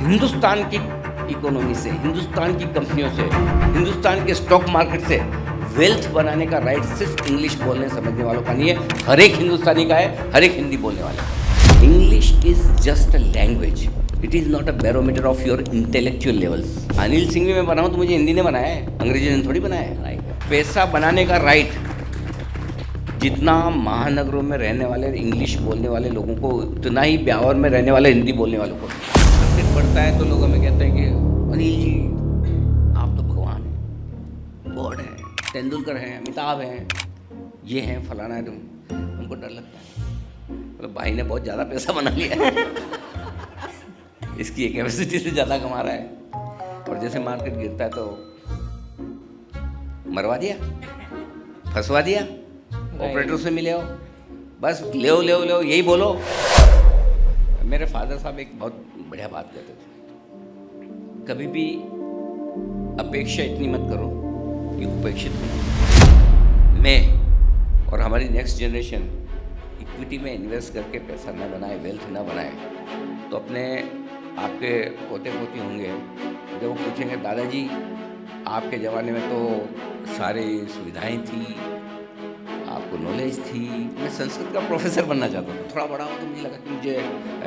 हिंदुस्तान की इकोनॉमी से, हिंदुस्तान की कंपनियों से, हिंदुस्तान के स्टॉक मार्केट से वेल्थ बनाने का राइट सिर्फ इंग्लिश बोलने समझने वालों का नहीं है, हर एक हिंदुस्तानी का है, हर एक हिंदी बोलने वाला का। English is just a language, it is not a barometer of your intellectual levels. Anil Singh भी मैं बनाऊँ तो मुझे हिंदी ने बनाया है, अंग्रेजी ने थोड़ी बनाया है। राइट, पैसा बनाने का राइट जितना महानगरों में रहने वाले इंग्लिश बोलने वाले लोगों को, उतना ही ब्यावर में रहने वाले हिंदी बोलने वालों को। क्रिकेट पढ़ता है तो लोग हमें कहते हैं कि अनिल जी आप तो भगवान हैं, गॉड हैं, तेंदुलकर हैं, अमिताभ हैं, ये हैं, फलाना है। हमको डर लगता है, मतलब भाई ने बहुत ज़्यादा पैसा बना लिया है इसकी कैपेसिटी से ज़्यादा कमा रहा है, और जैसे मार्केट गिरता है तो मरवा दिया, फंसवा दिया, ऑपरेटर से मिले हो, बस ले यही बोलो। मेरे फादर साहब एक बहुत बढ़िया बात कहते थे, कभी भी अपेक्षा इतनी मत करो कि उपेक्षित हो। मैं और हमारी नेक्स्ट जनरेशन इक्विटी में इन्वेस्ट करके पैसा न बनाए, वेल्थ न बनाए, तो अपने आपके पोते पोती होंगे, जब वो पूछेंगे दादाजी आपके ज़माने में तो सारी सुविधाएं थी, आपको नॉलेज थी। मैं संस्कृत का प्रोफेसर बनना चाहता था, थोड़ा बड़ा हो तो मुझे लगा कि मुझे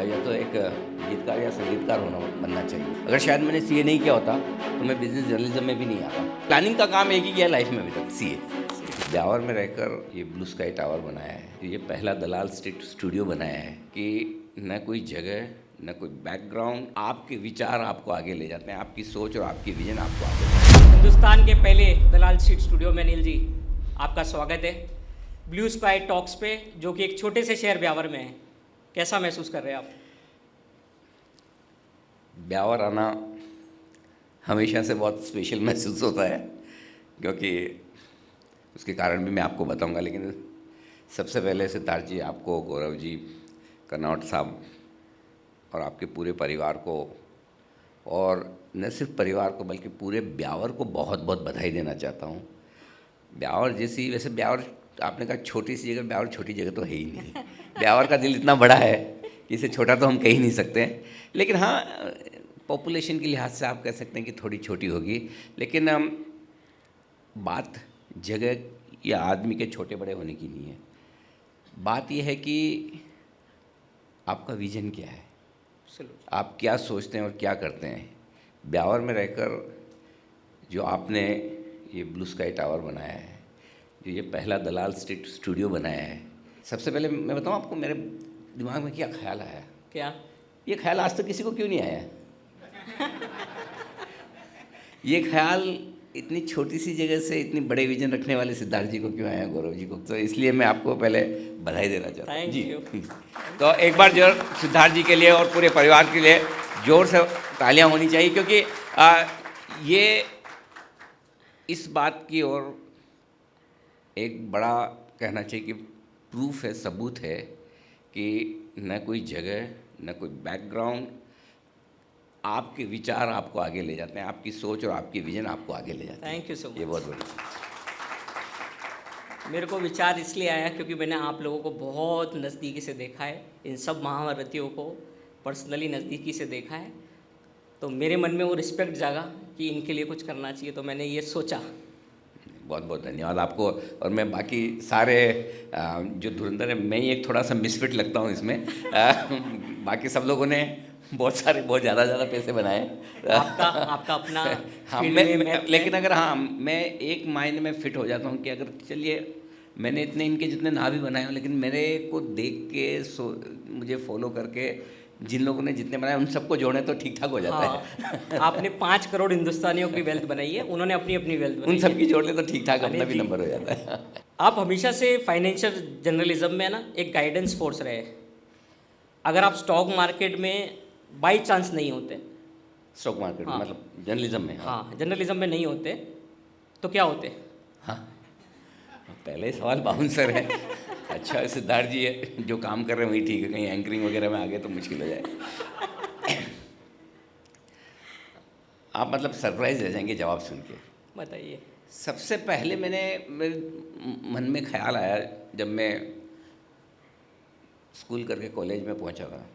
या तो एक गीतकार या संगीतकार बनना चाहिए। अगर शायद मैंने सीए नहीं किया होता तो मैं बिजनेस जर्नलिज्म में भी नहीं आता। प्लानिंग का काम एक ही किया लाइफ में अभी तक, सीए। ब्यावर में रहकर ये ब्लू स्काई टावर बनाया है, ये पहला दलाल स्ट्रीट स्टूडियो बनाया है कि न कोई जगह न कोई बैकग्राउंड, आपके विचार आपको आगे ले जाते हैं, आपकी सोच और आपकी विजन आपको आगे ले जाते हैं। हिंदुस्तान के पहले दलाल स्ट्रीट स्टूडियो में अनिल जी आपका स्वागत है ब्लू स्काई टॉक्स पे, जो कि एक छोटे से शहर ब्यावर में है। कैसा महसूस कर रहे हैं आप? ब्यावर आना हमेशा से बहुत स्पेशल महसूस होता है, क्योंकि उसके कारण भी मैं आपको बताऊंगा, लेकिन सबसे पहले सिद्धार्थ जी, आपको, गौरव जी, कनौट साहब और आपके पूरे परिवार को, और न सिर्फ परिवार को बल्कि पूरे ब्यावर को बहुत बहुत बधाई देना चाहता हूँ। ब्यावर जैसी, वैसे ब्यावर आपने कहा छोटी सी जगह, ब्यावर छोटी जगह तो है ही नहीं। ब्यावर का दिल इतना बड़ा है कि इसे छोटा तो हम कह ही नहीं सकते, लेकिन हाँ पॉपुलेशन के लिहाज से आप कह सकते हैं कि थोड़ी छोटी होगी, लेकिन बात जगह या आदमी के छोटे बड़े होने की नहीं है। बात यह है कि आपका विजन क्या है, आप क्या सोचते हैं और क्या करते हैं। ब्यावर में रहकर जो आपने ये ब्लू स्काई टावर बनाया है, जो ये पहला दलाल स्ट्रीट स्टूडियो बनाया है, सबसे पहले मैं बताऊं आपको मेरे दिमाग में क्या ख्याल आया। क्या ये ख्याल आज तक किसी को क्यों नहीं आया ये ख्याल इतनी छोटी सी जगह से इतनी बड़े विजन रखने वाले सिद्धार्थ जी को क्यों आया, गौरव जी को। तो इसलिए मैं आपको पहले बधाई देना चाहता हूँ जी। तो एक बार जोर सिद्धार्थ जी के लिए और पूरे परिवार के लिए जोर से तालियां होनी चाहिए, क्योंकि ये इस बात की ओर एक बड़ा कहना चाहिए कि प्रूफ है, सबूत है कि न कोई जगह न कोई बैकग्राउंड, आपके विचार आपको आगे ले जाते हैं, आपकी सोच और आपकी विजन आपको आगे ले जाते हैं। Thank you so much. ये बहुत बड़ी। मेरे को विचार इसलिए आया क्योंकि मैंने आप लोगों को बहुत नज़दीकी से देखा है, इन सब महारथियों को पर्सनली नज़दीकी से देखा है, तो मेरे मन में वो रिस्पेक्ट जागा कि इनके लिए कुछ करना चाहिए, तो मैंने ये सोचा। बहुत बहुत धन्यवाद आपको। और मैं बाकी सारे जो धुरंधर है, मैं ही एक थोड़ा सा मिसफिट लगता हूँ इसमें बाकी सब लोगों ने बहुत ज़्यादा पैसे बनाए आपका अपना हाँ, लेकिन अगर हाँ मैं एक मायने में फिट हो जाता हूँ कि अगर चलिए मैंने इतने इनके जितने ना भी बनाए हो, लेकिन मेरे को देख के मुझे फॉलो करके जिन लोगों ने जितने बनाए उन सबको जोड़े तो ठीक ठाक हो जाता है। आपने 5 करोड़ हिंदुस्तानियों की वेल्थ बनाई है, उन्होंने अपनी अपनी वेल्थ बनाई, उन सबकी जोड़ ले तो ठीक ठाक अपना भी नंबर हो जाता है। आप हमेशा से फाइनेंशियल जर्नलिज्म में ना एक गाइडेंस फोर्स रहे। अगर आप स्टॉक मार्केट में बाई चांस नहीं होते, स्टॉक मार्केट में मतलब जर्नलिज्म में, हाँ जर्नलिज्म में नहीं होते तो क्या होते? हाँ पहले सवाल बाउंसर है। अच्छा सिद्धार्थ जी है जो काम कर रहे हैं वही ठीक है, कहीं एंकरिंग वगैरह में आगे तो मुश्किल हो जाए। आप मतलब सरप्राइज रह जाएंगे जवाब सुन के। बताइए। सबसे पहले मेरे मन में ख्याल आया जब मैं स्कूल करके कॉलेज में पहुंचा था,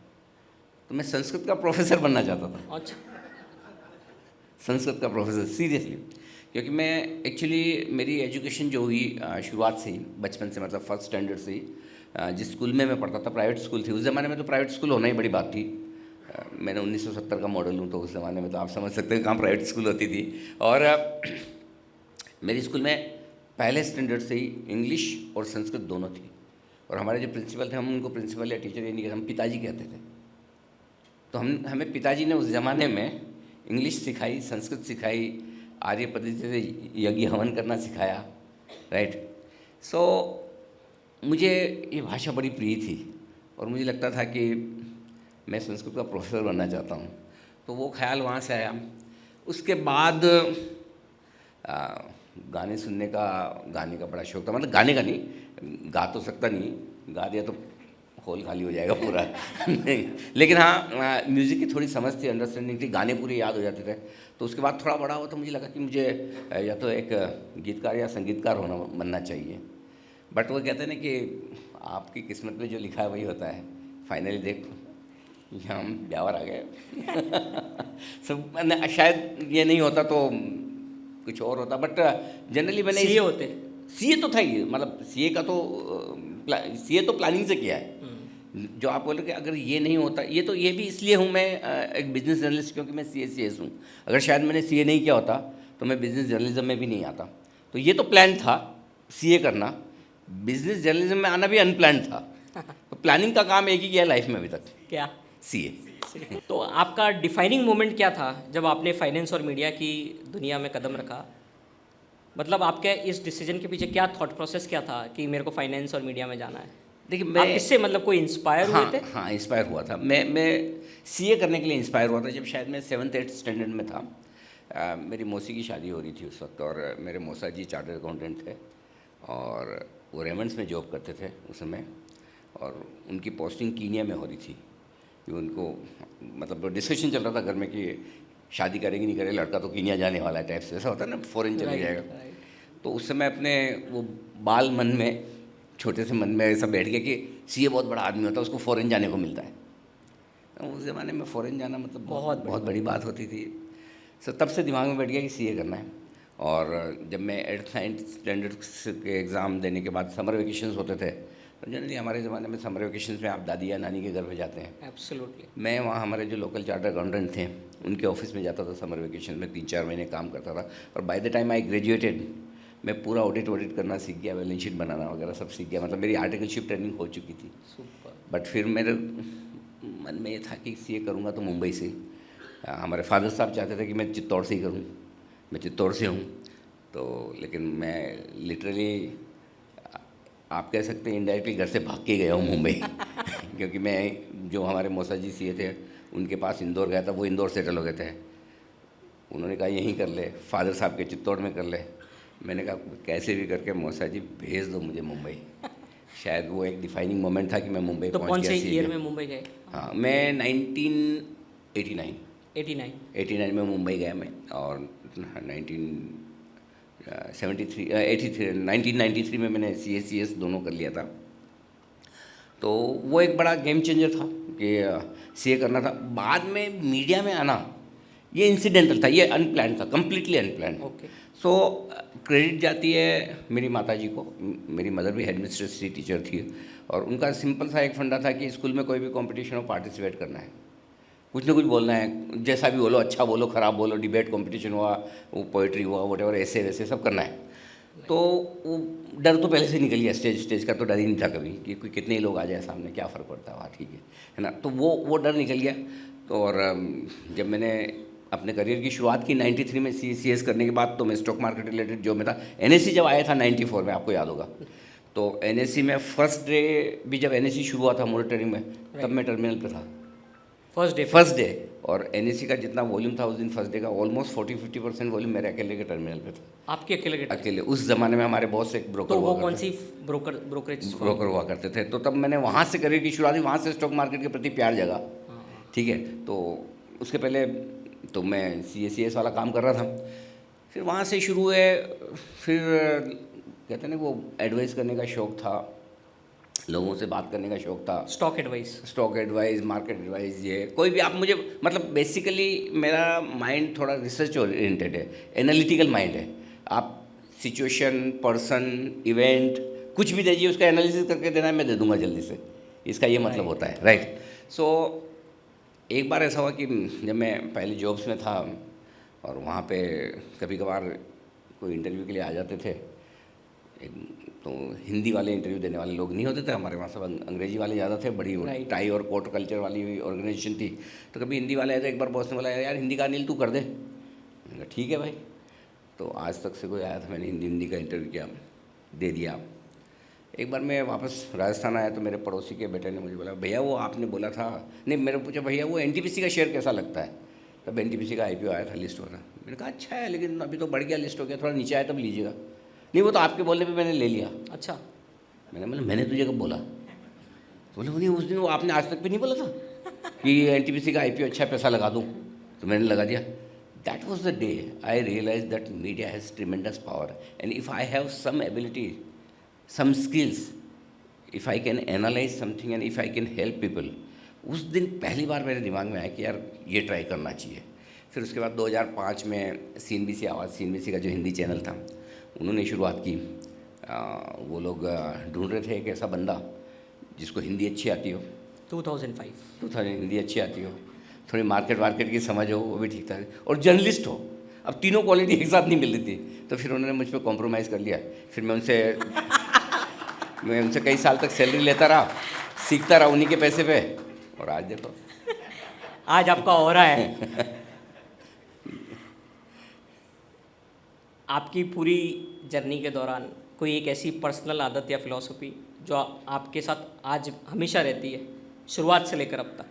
तो मैं संस्कृत का प्रोफेसर बनना चाहता था, अच्छा। संस्कृत का प्रोफेसर, सीरियसली। क्योंकि मैं एक्चुअली मेरी एजुकेशन जो हुई शुरुआत से ही, बचपन से, मतलब फर्स्ट स्टैंडर्ड से ही, जिस स्कूल में मैं पढ़ता था प्राइवेट स्कूल थी। उस ज़माने में तो प्राइवेट स्कूल होना ही बड़ी बात थी। मैंने 1970 का मॉडल हूँ, तो उस ज़माने में तो आप समझ सकते हैं कहाँ प्राइवेट स्कूल होती थी। और मेरे स्कूल में पहले स्टैंडर्ड से ही इंग्लिश और संस्कृत दोनों थी। और हमारे जो प्रिंसिपल थे, हम उनको प्रिंसिपल या टीचर ये नहीं कहते, हम पिताजी कहते थे। तो हमें पिताजी ने उस ज़माने में इंग्लिश सिखाई, संस्कृत सिखाई, आर्य पद्धति से यज्ञ हवन करना सिखाया, राइट। सो मुझे ये भाषा बड़ी प्रिय थी और मुझे लगता था कि मैं संस्कृत का प्रोफेसर बनना चाहता हूँ। तो वो ख्याल वहाँ से आया। उसके बाद गाने सुनने का, गाने का बड़ा शौक था। मतलब गाने का नहीं, गा तो सकता नहीं, गा दिया तो हॉल खाली हो जाएगा पूरा नहीं, लेकिन हाँ म्यूज़िक की थोड़ी समझ थी, अंडरस्टैंडिंग थी, गाने पूरे याद हो जाते थे। तो उसके बाद थोड़ा बड़ा हुआ तो मुझे लगा कि मुझे या तो एक गीतकार या संगीतकार बनना चाहिए। बट वो कहते हैं ना कि आपकी किस्मत में जो लिखा है वही होता है। फाइनली देखो यहाँ हम ब्यावर आ गए सब शायद ये नहीं होता तो कुछ और होता, बट जनरली मैंने सीए होते, सीए तो था ही, मतलब सीए का तो सीए तो प्लानिंग से किया है। जो आप बोल रहे कि अगर ये नहीं होता, ये भी इसलिए हूँ मैं एक बिजनेस जर्नलिस्ट, क्योंकि मैं CA हूँ। अगर शायद मैंने CA नहीं किया होता तो मैं बिजनेस जर्नलिज्म में भी नहीं आता। तो ये तो प्लान था CA करना, बिजनेस जर्नलिज्म में आना भी अनप्लान था। तो प्लानिंग का काम एक ही किया लाइफ में अभी तक, क्या CA। तो आपका डिफाइनिंग मोमेंट क्या था जब आपने फाइनेंस और मीडिया की दुनिया में कदम रखा? मतलब आपके इस डिसीजन के पीछे क्या थॉट प्रोसेस क्या था कि मेरे को फाइनेंस और मीडिया में जाना है? देखिए, आप मैं इससे मतलब कोई इंस्पायर हुए थे? हाँ, इंस्पायर हुआ था। मैं CA करने के लिए इंस्पायर हुआ था जब शायद मैं 7th-8th स्टैंडर्ड में था। मेरी मौसी की शादी हो रही थी उस वक्त, और मेरे मौसा जी चार्टर्ड अकाउंटेंट थे और वो रेमंड्स में जॉब करते थे उस समय, और उनकी पोस्टिंग कीनिया में हो रही थी। कि उनको मतलब डिस्कशन चल रहा था घर में कि शादी करेगी नहीं करेगी, लड़का तो कीनिया जाने वाला है टाइप से, ऐसा होता है ना, फॉरेन चले जाएगा। तो उस समय अपने वो बाल मन में, छोटे से मन में ऐसा बैठ गया कि CA बहुत बड़ा आदमी होता है, उसको फॉरेन जाने को मिलता है। तो उस ज़माने में फ़ॉरेन जाना मतलब बहुत बड़ी बात होती थी। सो तब से दिमाग में बैठ गया कि CA करना है। और जब मैं 8th-9th स्टैंडर्ड के एग्ज़ाम देने के बाद समर वेकेशंस होते थे, तो जनरली हमारे ज़माने में समर वेकेशंस में आप दादी या नानी के घर पे जाते हैं। एब्सोल्युटली। मैं वहाँ हमारे जो लोकल चार्टर्ड अकाउंटेंट थे उनके ऑफिस में जाता था समर वेकेशन में, 3-4 महीने काम करता था। और by the time I graduated मैं पूरा ऑडिट करना सीख गया, बैलेंस शीट बनाना वगैरह सब सीख गया। मतलब मेरी आर्टिकलशिप ट्रेनिंग हो चुकी थी। सुपर। बट फिर मेरे मन में ये था कि CA करूँगा तो मुंबई से। हमारे फादर साहब चाहते थे कि मैं चित्तौड़ से ही करूँ, मैं चित्तौड़ से हूँ। तो लेकिन मैं लिटरली आप कह सकते हैं इनडायरेक्टली घर से भाग के गया हूँ मुंबई क्योंकि मैं, जो हमारे मौसा जी CA थे उनके पास इंदौर गया था, वो इंदौर सेटल हो गए थे। उन्होंने कहा यहीं कर ले, फादर साहब के चित्तौड़ में कर ले। मैंने कहा कैसे भी करके मौसा जी भेज दो मुझे मुंबई। शायद वो एक डिफाइनिंग मोमेंट था कि मैं मुंबई तो पहुंच कौन गया। से ईयर में मुंबई गए? हाँ, मैं 1989 में मुंबई गया मैं, और 1993 में मैंने CA/CS दोनों कर लिया था। तो वो एक बड़ा गेम चेंजर था कि CA करना था। बाद में मीडिया में आना ये इंसिडेंटल था, ये अनप्लान था, completely unplanned. Okay. So credit जाती है मेरी माताजी को। मेरी मदर भी हेडमिस्ट्रेस थी, टीचर थी, और उनका सिंपल सा एक फंडा था कि स्कूल में कोई भी कंपटीशन हो पार्टिसिपेट करना है, कुछ ना कुछ बोलना है, जैसा भी बोलो, अच्छा बोलो खराब बोलो, डिबेट कंपटीशन हुआ, वो पोइट्री हुआ, वटेवर, ऐसे वैसे सब करना है। तो वो डर तो पहले से निकल गया, स्टेज का तो डर ही नहीं था कभी कि कोई कितने ही लोग आ जाए सामने, क्या फ़र्क पड़ता है, वहाँ ठीक है ना। तो वो डर निकल गया। तो और जब मैंने अपने करियर की शुरुआत की 93 में CS करने के बाद, तो मैं स्टॉक मार्केट रिलेटेड जॉब में था। NSE जब आया था 94 में, आपको याद होगा, तो NSE में फर्स्ट डे भी, जब NSE शुरू हुआ था मॉनिटरिंग में, तब मैं टर्मिनल पे था फर्स्ट डे। और NSE का जितना वॉल्यूम था उस दिन फर्स्ट डे का, ऑलमोस्ट 40-50% वॉल्यूम मेरे अकेले के टर्मिनल पे था। आपके अकेले? उस ज़माने में हमारे बहुत से एक ब्रोकर, तो वो कौन सी ब्रोकरेज हुआ करते थे। तो तब मैंने वहाँ से करियर की शुरुआत हुई, वहाँ से स्टॉक मार्केट के प्रति प्यार जगा। ठीक है, तो उसके पहले तो मैं CA/CS वाला काम कर रहा था। फिर वहाँ से शुरू है, फिर कहते हैं ना वो एडवाइस करने का शौक़ था। लोगों से बात करने का शौक था, stock advice. Stock advice, market advice, ये कोई भी आप मुझे, मतलब बेसिकली मेरा माइंड थोड़ा रिसर्च ओरिएंटेड है, एनालिटिकल माइंड है। आप सिचुएशन, पर्सन, इवेंट कुछ भी दीजिए, उसका एनालिसिस करके देना है, मैं दे दूंगा जल्दी से, इसका ये मतलब होता है, राइट। सो एक बार ऐसा हुआ कि जब मैं पहले जॉब्स में था और वहाँ पे कभी कभार कोई इंटरव्यू के लिए आ जाते थे, तो हिंदी वाले इंटरव्यू देने वाले लोग नहीं होते थे हमारे वहाँ, सब अंग्रेजी वाले ज़्यादा थे, बड़ी टाई और कोट कल्चर वाली ऑर्गेनाइजेशन थी। तो कभी हिंदी वाले आए थे, एक बार बॉस ने बोला यार हिंदी का अनिल तू कर दे, मैंने कहा ठीक है भाई। तो आज तक से कोई आया था, मैंने हिंदी का इंटरव्यू किया, दे दिया। एक बार मैं वापस राजस्थान आया तो मेरे पड़ोसी के बेटे ने मुझे बोला भैया वो आपने बोला था, नहीं मेरे पूछा भैया वो NTPC का शेयर कैसा लगता है, तब NTPC का IPO आया था, लिस्ट हो रहा। मैंने कहा अच्छा है लेकिन अभी तो बढ़ गया, लिस्ट हो गया, थोड़ा नीचे आया तब लीजिएगा। नहीं वो तो आपके बोलने पे मैंने ले लिया। अच्छा, मैंने तुझे कब बोला? तो बोले नहीं उस दिन वो आपने आज तक भी नहीं बोला था कि NTPC का IPO अच्छा पैसा लगा दूँ, तो मैंने लगा दिया। That was the day I realise that media has tremendous power and if I have some ability, some skills, if I can analyze something and if I can help people, उस दिन पहली बार मेरे दिमाग में आया कि यार ये ट्राई करना चाहिए। फिर उसके बाद 2005 में CNBC आवाज़, CNBC का जो हिंदी चैनल था, उन्होंने शुरुआत की। वो लोग ढूंढ रहे थे एक ऐसा बंदा जिसको हिंदी अच्छी आती हो, 2005 हिंदी अच्छी आती हो, थोड़ी मार्केट की समझ हो, वो भी ठीक था, और जर्नलिस्ट हो। अब तीनों क्वालिटी एक साथ नहीं मिल रही थी, तो फिर उन्होंने मुझ पर कॉम्प्रोमाइज़ कर लिया। फिर मैं उनसे कई साल तक सैलरी लेता रहा, सीखता रहा उन्हीं के पैसे पे, और आज देखो आज आपका हो रहा है। आपकी पूरी जर्नी के दौरान कोई एक ऐसी पर्सनल आदत या फिलॉसफी जो आपके साथ आज हमेशा रहती है, शुरुआत से लेकर अब तक?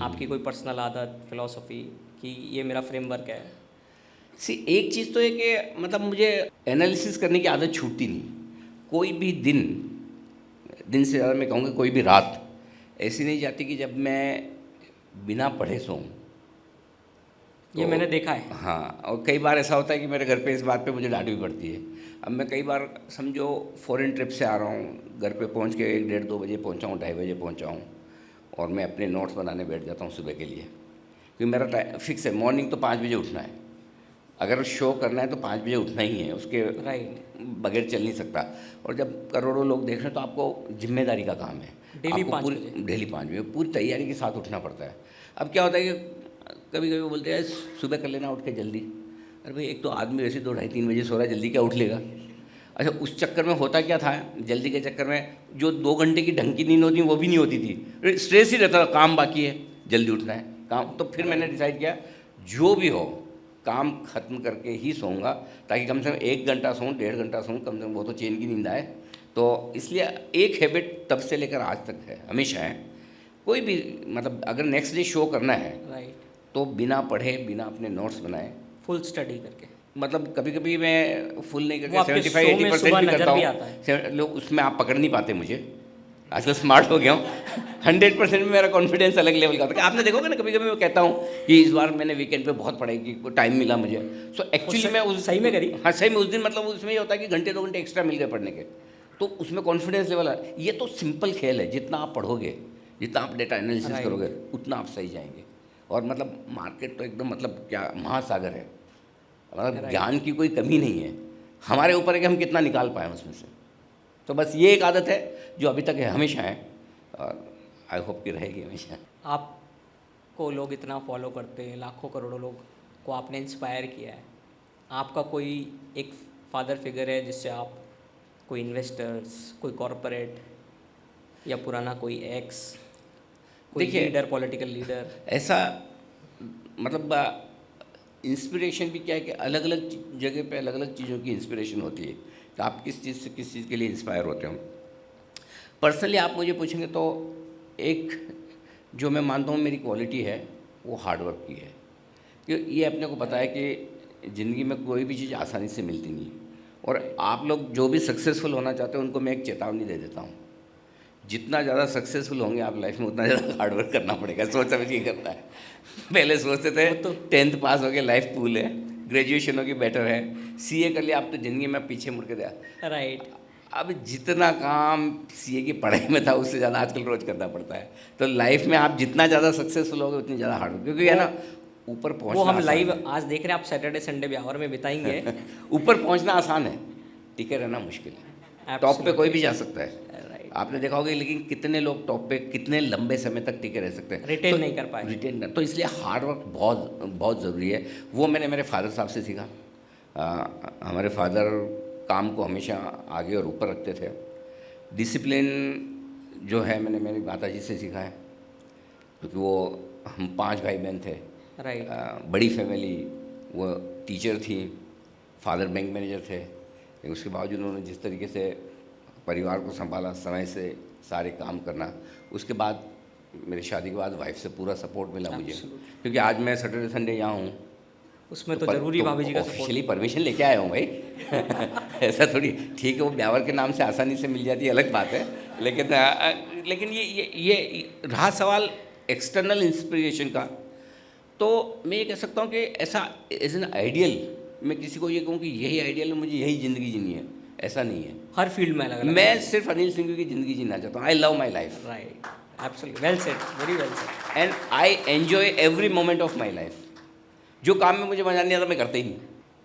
आपकी कोई पर्सनल आदत, फिलॉसफी कि ये मेरा फ्रेमवर्क है? एक चीज़ तो है कि मतलब मुझे एनालिसिस करने की आदत छूटती नहीं। कोई भी दिन से ज़्यादा मैं कहूँगा कोई भी रात ऐसी नहीं जाती कि जब मैं बिना पढ़े सोऊं। ये मैंने देखा है। हाँ, और कई बार ऐसा होता है कि मेरे घर पे इस बात पे मुझे डांट भी पड़ती है। अब मैं कई बार समझो फॉरेन ट्रिप से आ रहा हूँ, घर पे पहुँच के 1, 1:30, 2 बजे पहुँचा हूँ, 2:30 बजे पहुँचा हूँ, और मैं अपने नोट्स बनाने बैठ जाता हूँ सुबह के लिए, क्योंकि मेरा टाइम फिक्स है, मॉर्निंग तो 5 बजे उठना है। अगर शो करना है तो 5 बजे उठना ही है, उसके बगैर चल नहीं सकता। और जब करोड़ों लोग देख रहे हैं तो आपको जिम्मेदारी का काम है, डेली 5 बजे पूरी तैयारी के साथ उठना पड़ता है। अब क्या होता है कि कभी कभी बोलते हैं सुबह कर लेना उठ के जल्दी। अरे भाई एक तो आदमी वैसे 2, 2:30, 3 बजे सो रहा है, जल्दी क्या उठ लेगा? अच्छा, उस चक्कर में होता क्या था, जल्दी के चक्कर में जो 2 घंटे की ढंग की नींद होती वो भी नहीं होती थी, स्ट्रेस ही रहता था, काम बाकी है, जल्दी उठना है काम। तो फिर मैंने डिसाइड किया जो भी हो काम ख़त्म करके ही सोऊंगा, ताकि कम से कम 1 घंटा सोऊं, 1.5 घंटा सोऊं, कम से कम वो तो चैन की नींद आए। तो इसलिए एक हैबिट तब से लेकर आज तक है, हमेशा है। कोई भी मतलब अगर नेक्स्ट डे शो करना है तो बिना पढ़े, बिना अपने नोट्स बनाए, फुल स्टडी करके, मतलब कभी कभी मैं फुल नहीं करके 75-80% भी करता हूँ। लोग उसमें आप पकड़ नहीं पाते मुझे, आजकल स्मार्ट हो गया हूँ। 100% में मेरा कॉन्फिडेंस अलग लेवल का होता है। आपने देखोगे ना, कभी कभी मैं कहता हूँ कि इस बार मैंने वीकेंड पे बहुत पढ़ाई की, टाइम मिला मुझे। सो एक्चुअली मैं उस सही में करी। हाँ सही में उस दिन, मतलब उसमें ये होता है कि घंटे 2 घंटे एक्स्ट्रा मिल गए पढ़ने के, तो उसमें कॉन्फिडेंस लेवल है। ये तो सिंपल खेल है, जितना आप पढ़ोगे, जितना आप डेटा एनालिसिस करोगे, उतना आप सही जाएंगे। और मतलब मार्केट तो एकदम मतलब क्या महासागर है, मतलब ज्ञान की कोई कमी नहीं है, हमारे ऊपर है कि हम कितना निकाल पाएँ उसमें से। तो बस ये एक आदत है जो अभी तक है, हमेशा है, और आई होप कि रहेगी हमेशा। आपको लोग इतना फॉलो करते हैं, लाखों करोड़ों लोग को आपने इंस्पायर किया है, आपका कोई एक फादर फिगर है जिससे आप, कोई इन्वेस्टर्स, कोई कॉरपोरेट, या पुराना कोई एक्स, कोई लीडर, पॉलिटिकल लीडर? ऐसा मतलब इंस्पिरेशन भी क्या है कि अलग अलग जगह पे अलग अलग चीज़ों की इंस्पिरेशन होती है, तो आप किस चीज़ से किस चीज़ के लिए इंस्पायर होते हो। पर्सनली आप मुझे पूछेंगे तो एक जो मैं मानता हूँ मेरी क्वालिटी है वो हार्डवर्क की है, क्योंकि ये अपने को पता है कि ज़िंदगी में कोई भी चीज़ आसानी से मिलती नहीं, और आप लोग जो भी सक्सेसफुल होना चाहते हो उनको मैं एक चेतावनी दे देता हूँ, जितना ज़्यादा सक्सेसफुल होंगे आप लाइफ में उतना ज़्यादा हार्डवर्क करना पड़ेगा, सोच समझ के करना है। पहले सोचते थे तो 10th पास हो गया लाइफ पूल है, ग्रेजुएशन होगी बेटर है, CA कर लिया, आप तो ज़िंदगी में पीछे मुड़ के दिया। राइट। अब जितना काम सीए की पढ़ाई में था उससे ज़्यादा आजकल रोज करना पड़ता है। तो लाइफ में आप जितना ज़्यादा सक्सेसफुल होगे उतनी ज़्यादा हार्ड, क्योंकि है ना ऊपर पहुंचना वो हम आसान लाइव है। आज देख रहे हैं, आप सैटरडे संडे ब्यावर में बिताएंगे। ऊपर पहुंचना आसान है, टिके रहना मुश्किल है। टॉप पे कोई भी जा सकता है, राइट, आपने देखा होगा, लेकिन कितने लोग टॉप पे कितने लंबे समय तक टिके रह सकते हैं, रिटेन तो नहीं कर पाए। रिटेन कर, तो इसलिए हार्ड वर्क बहुत बहुत ज़रूरी है। वो मैंने मेरे फादर साहब से सीखा। हमारे फादर काम को हमेशा आगे और ऊपर रखते थे। डिसिप्लिन जो है मैंने मेरी माताजी से सीखा है, क्योंकि वो हम 5 भाई बहन थे। राइट, बड़ी फैमिली, वो टीचर थी, फादर बैंक मैनेजर थे, लेकिन उसके बावजूद उन्होंने जिस तरीके से परिवार को संभाला, समय से सारे काम करना। उसके बाद मेरी शादी के बाद वाइफ से पूरा सपोर्ट मिला मुझे, क्योंकि आज मैं सैटरडे संडे यहाँ हूँ उसमें तो जरूरी भाभी जी का सपोर्ट। ऑफिशियली परमिशन लेके आया हूँ भाई। ऐसा थोड़ी, ठीक है वो ब्यावर के नाम से आसानी से मिल जाती है, अलग बात है, लेकिन ये रहा सवाल एक्सटर्नल इंस्पिरेशन का, तो मैं ये कह सकता हूँ कि ऐसा एज एन आइडियल मैं किसी को ये कहूँ कि यही आइडियल है, मुझे यही ज़िंदगी जीनी है, ऐसा नहीं है। हर फील्ड में अलग अलग। मैं सिर्फ अनिल सिंघवी की ज़िंदगी जीना चाहता हूँ। I love my life, right, absolutely, well said, very well said. And I enjoy every moment of my life. जो काम में मुझे मजा नहीं आता मैं करता ही नहीं।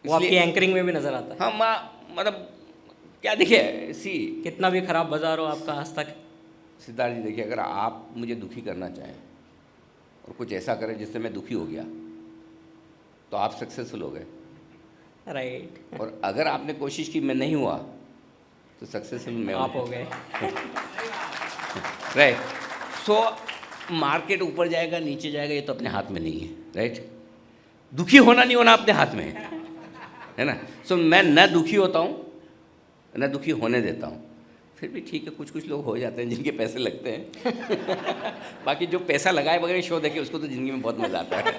वो आपकी एंकरिंग में भी नजर आता है। हाँ, मतलब क्या, देखिए कितना भी खराब बाजार हो आपका आज तक। सिद्धार्थ जी देखिए, अगर आप मुझे दुखी करना चाहें और कुछ ऐसा करें जिससे मैं दुखी हो गया, तो आप सक्सेसफुल हो गए। राइट, और अगर आपने कोशिश की मैं नहीं हुआ, तो सक्सेसफुल मैं आप हो गए। राइट। सो मार्केट ऊपर जाएगा नीचे जाएगा ये तो अपने हाथ में नहीं है, राइट। दुखी होना नहीं होना अपने हाथ में है ना। सो मैं न दुखी होता हूँ न दुखी होने देता हूँ। फिर भी ठीक है, कुछ कुछ लोग हो जाते हैं जिनके पैसे लगते हैं। बाकी जो पैसा लगाए बगैर शो देखे उसको तो ज़िंदगी में बहुत मज़ा आता है।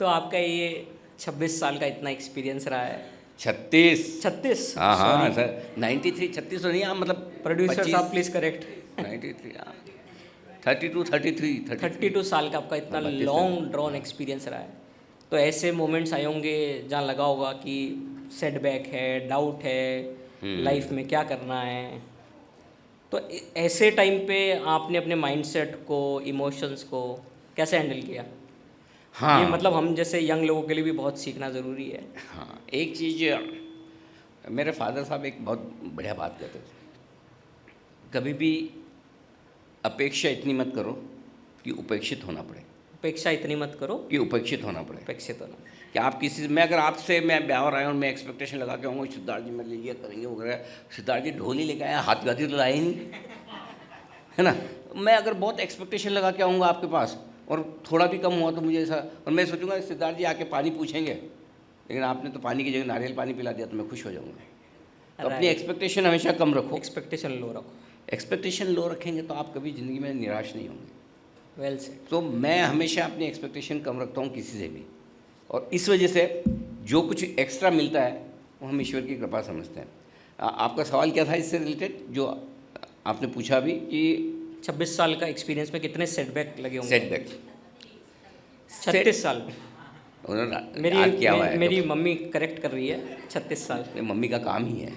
तो आपका ये 26 साल का इतना एक्सपीरियंस रहा है। 36। हाँ Sorry. सर, 93, 36 तो नहीं, हाँ मतलब प्रोड्यूसर 25, साहब प्लीज करेक्ट। 93, हाँ 32 साल का आपका इतना 32 लॉन्ग ड्रॉन एक्सपीरियंस रहा है। तो ऐसे मोमेंट्स आए होंगे जहाँ लगा होगा कि सेटबैक है, डाउट है, लाइफ में क्या करना है। तो ऐसे टाइम पे आपने अपने माइंडसेट को, इमोशंस को कैसे हैंडल किया? हाँ, ये मतलब हम जैसे यंग लोगों के लिए भी बहुत सीखना ज़रूरी है। हाँ, एक चीज़ मेरे फादर साहब एक बहुत बढ़िया बात कहते थे, कभी भी अपेक्षा इतनी मत करो कि उपेक्षित होना पड़े। अपेक्षा इतनी मत करो कि उपेक्षित होना पड़े। अपेक्षित होना। कि आप किसी, मैं अगर आपसे मैं ब्यावर आया हूँ, मैं एक्सपेक्टेशन लगा के आऊँगा सिद्धार्थ जी मेरे लिए ये करेंगे वगैरह, सिद्धार्थ जी ढोल ही लेके आया, हाथ गाती तो लाए ही नहीं, है ना। मैं अगर बहुत एक्सपेक्टेशन लगा के आऊँगा आपके पास और थोड़ा भी कम हुआ तो मुझे ऐसा, और मैं सोचूंगा सिद्धार्थ जी आके पानी पूछेंगे, लेकिन आपने तो पानी की जगह नारियल पानी पिला दिया, तो मैं खुश हो जाऊँगा। तो अपनी एक्सपेक्टेशन हमेशा कम रखो, एक्सपेक्टेशन लो रखो। एक्सपेक्टेशन लो रखेंगे तो आप कभी ज़िंदगी में निराश नहीं होंगे। Well said. तो मैं हमेशा अपनी एक्सपेक्टेशन कम रखता हूँ किसी से भी, और इस वजह से जो कुछ एक्स्ट्रा मिलता है वो हम ईश्वर की कृपा समझते हैं। आपका सवाल क्या था इससे रिलेटेड जो आपने पूछा अभी, कि 26 साल का एक्सपीरियंस में कितने सेटबैक लगे होंगे? सेटबैक 36 साल में। उन्होंने याद किया हुआ है। मेरी मम्मी करेक्ट कर रही है, 36 साल। ये मम्मी का काम ही है।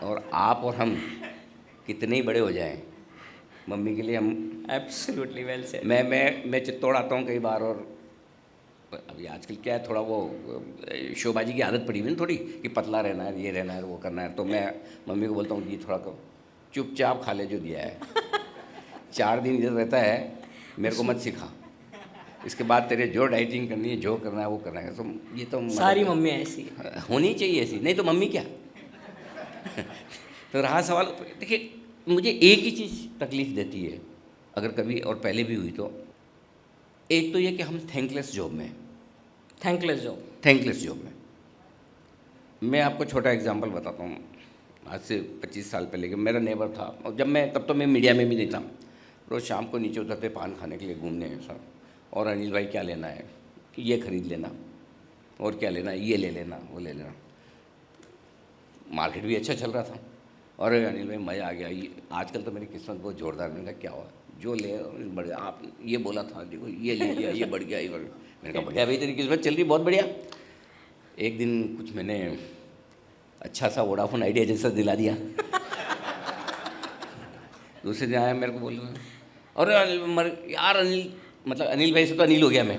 और आप और हम कितने ही बड़े हो जाएं, मम्मी के लिए हम एब्सोल्युटली वेल सेड। मैं चित्तौड़ आता हूँ कई बार, और अभी आजकल क्या है, थोड़ा वो शोबाजी की आदत पड़ी हुई है थोड़ी, कि पतला रहना है, ये रहना है, वो करना है, तो मैं मम्मी को बोलता हूँ कि थोड़ा चुपचाप खा ले जो दिया है। 4 दिन इधर रहता है, मेरे को मत सिखा, इसके बाद तेरे जो डाइटिंग करनी है, जो करना है वो करना है। तो ये तो सारी मम्मियाँ ऐसी होनी चाहिए, ऐसी नहीं तो मम्मी क्या। तो रहा सवाल, देखिए मुझे एक ही चीज़ तकलीफ़ देती है, अगर कभी और पहले भी हुई तो, एक तो ये कि हम थैंकलेस जॉब में। थैंकलेस जॉब में मैं आपको छोटा एग्जांपल बताता हूँ। आज से 25 साल पहले के मेरा नेबर था, और जब मैं तब तो मैं मीडिया में भी नहीं था, रोज़ शाम को नीचे उतरते पान खाने के लिए, घूमने सब, और अनिल भाई क्या लेना है, ये खरीद लेना, और क्या लेना है, ये ले लेना, वो ले लेना। मार्केट भी अच्छा चल रहा था, और अनिल भाई मज़ा आ गया, आजकल तो मेरी किस्मत बहुत जोरदार। मैंने कहा क्या हुआ, जो ले बढ़ गया, आप ये बोला था, देखो ये ले लिया, ये बढ़ गया, ये बढ़ गया। मैंने कहा बढ़िया भाई, तेरी किस्मत चल रही बहुत बढ़िया। एक दिन कुछ मैंने अच्छा सा वोडाफोन आइडिया जैसा दिला दिया। दूसरे दिन आया मेरे को बोल रहा, अरे यार अनिल, मतलब अनिल भाई से तो अनिल हो गया मैं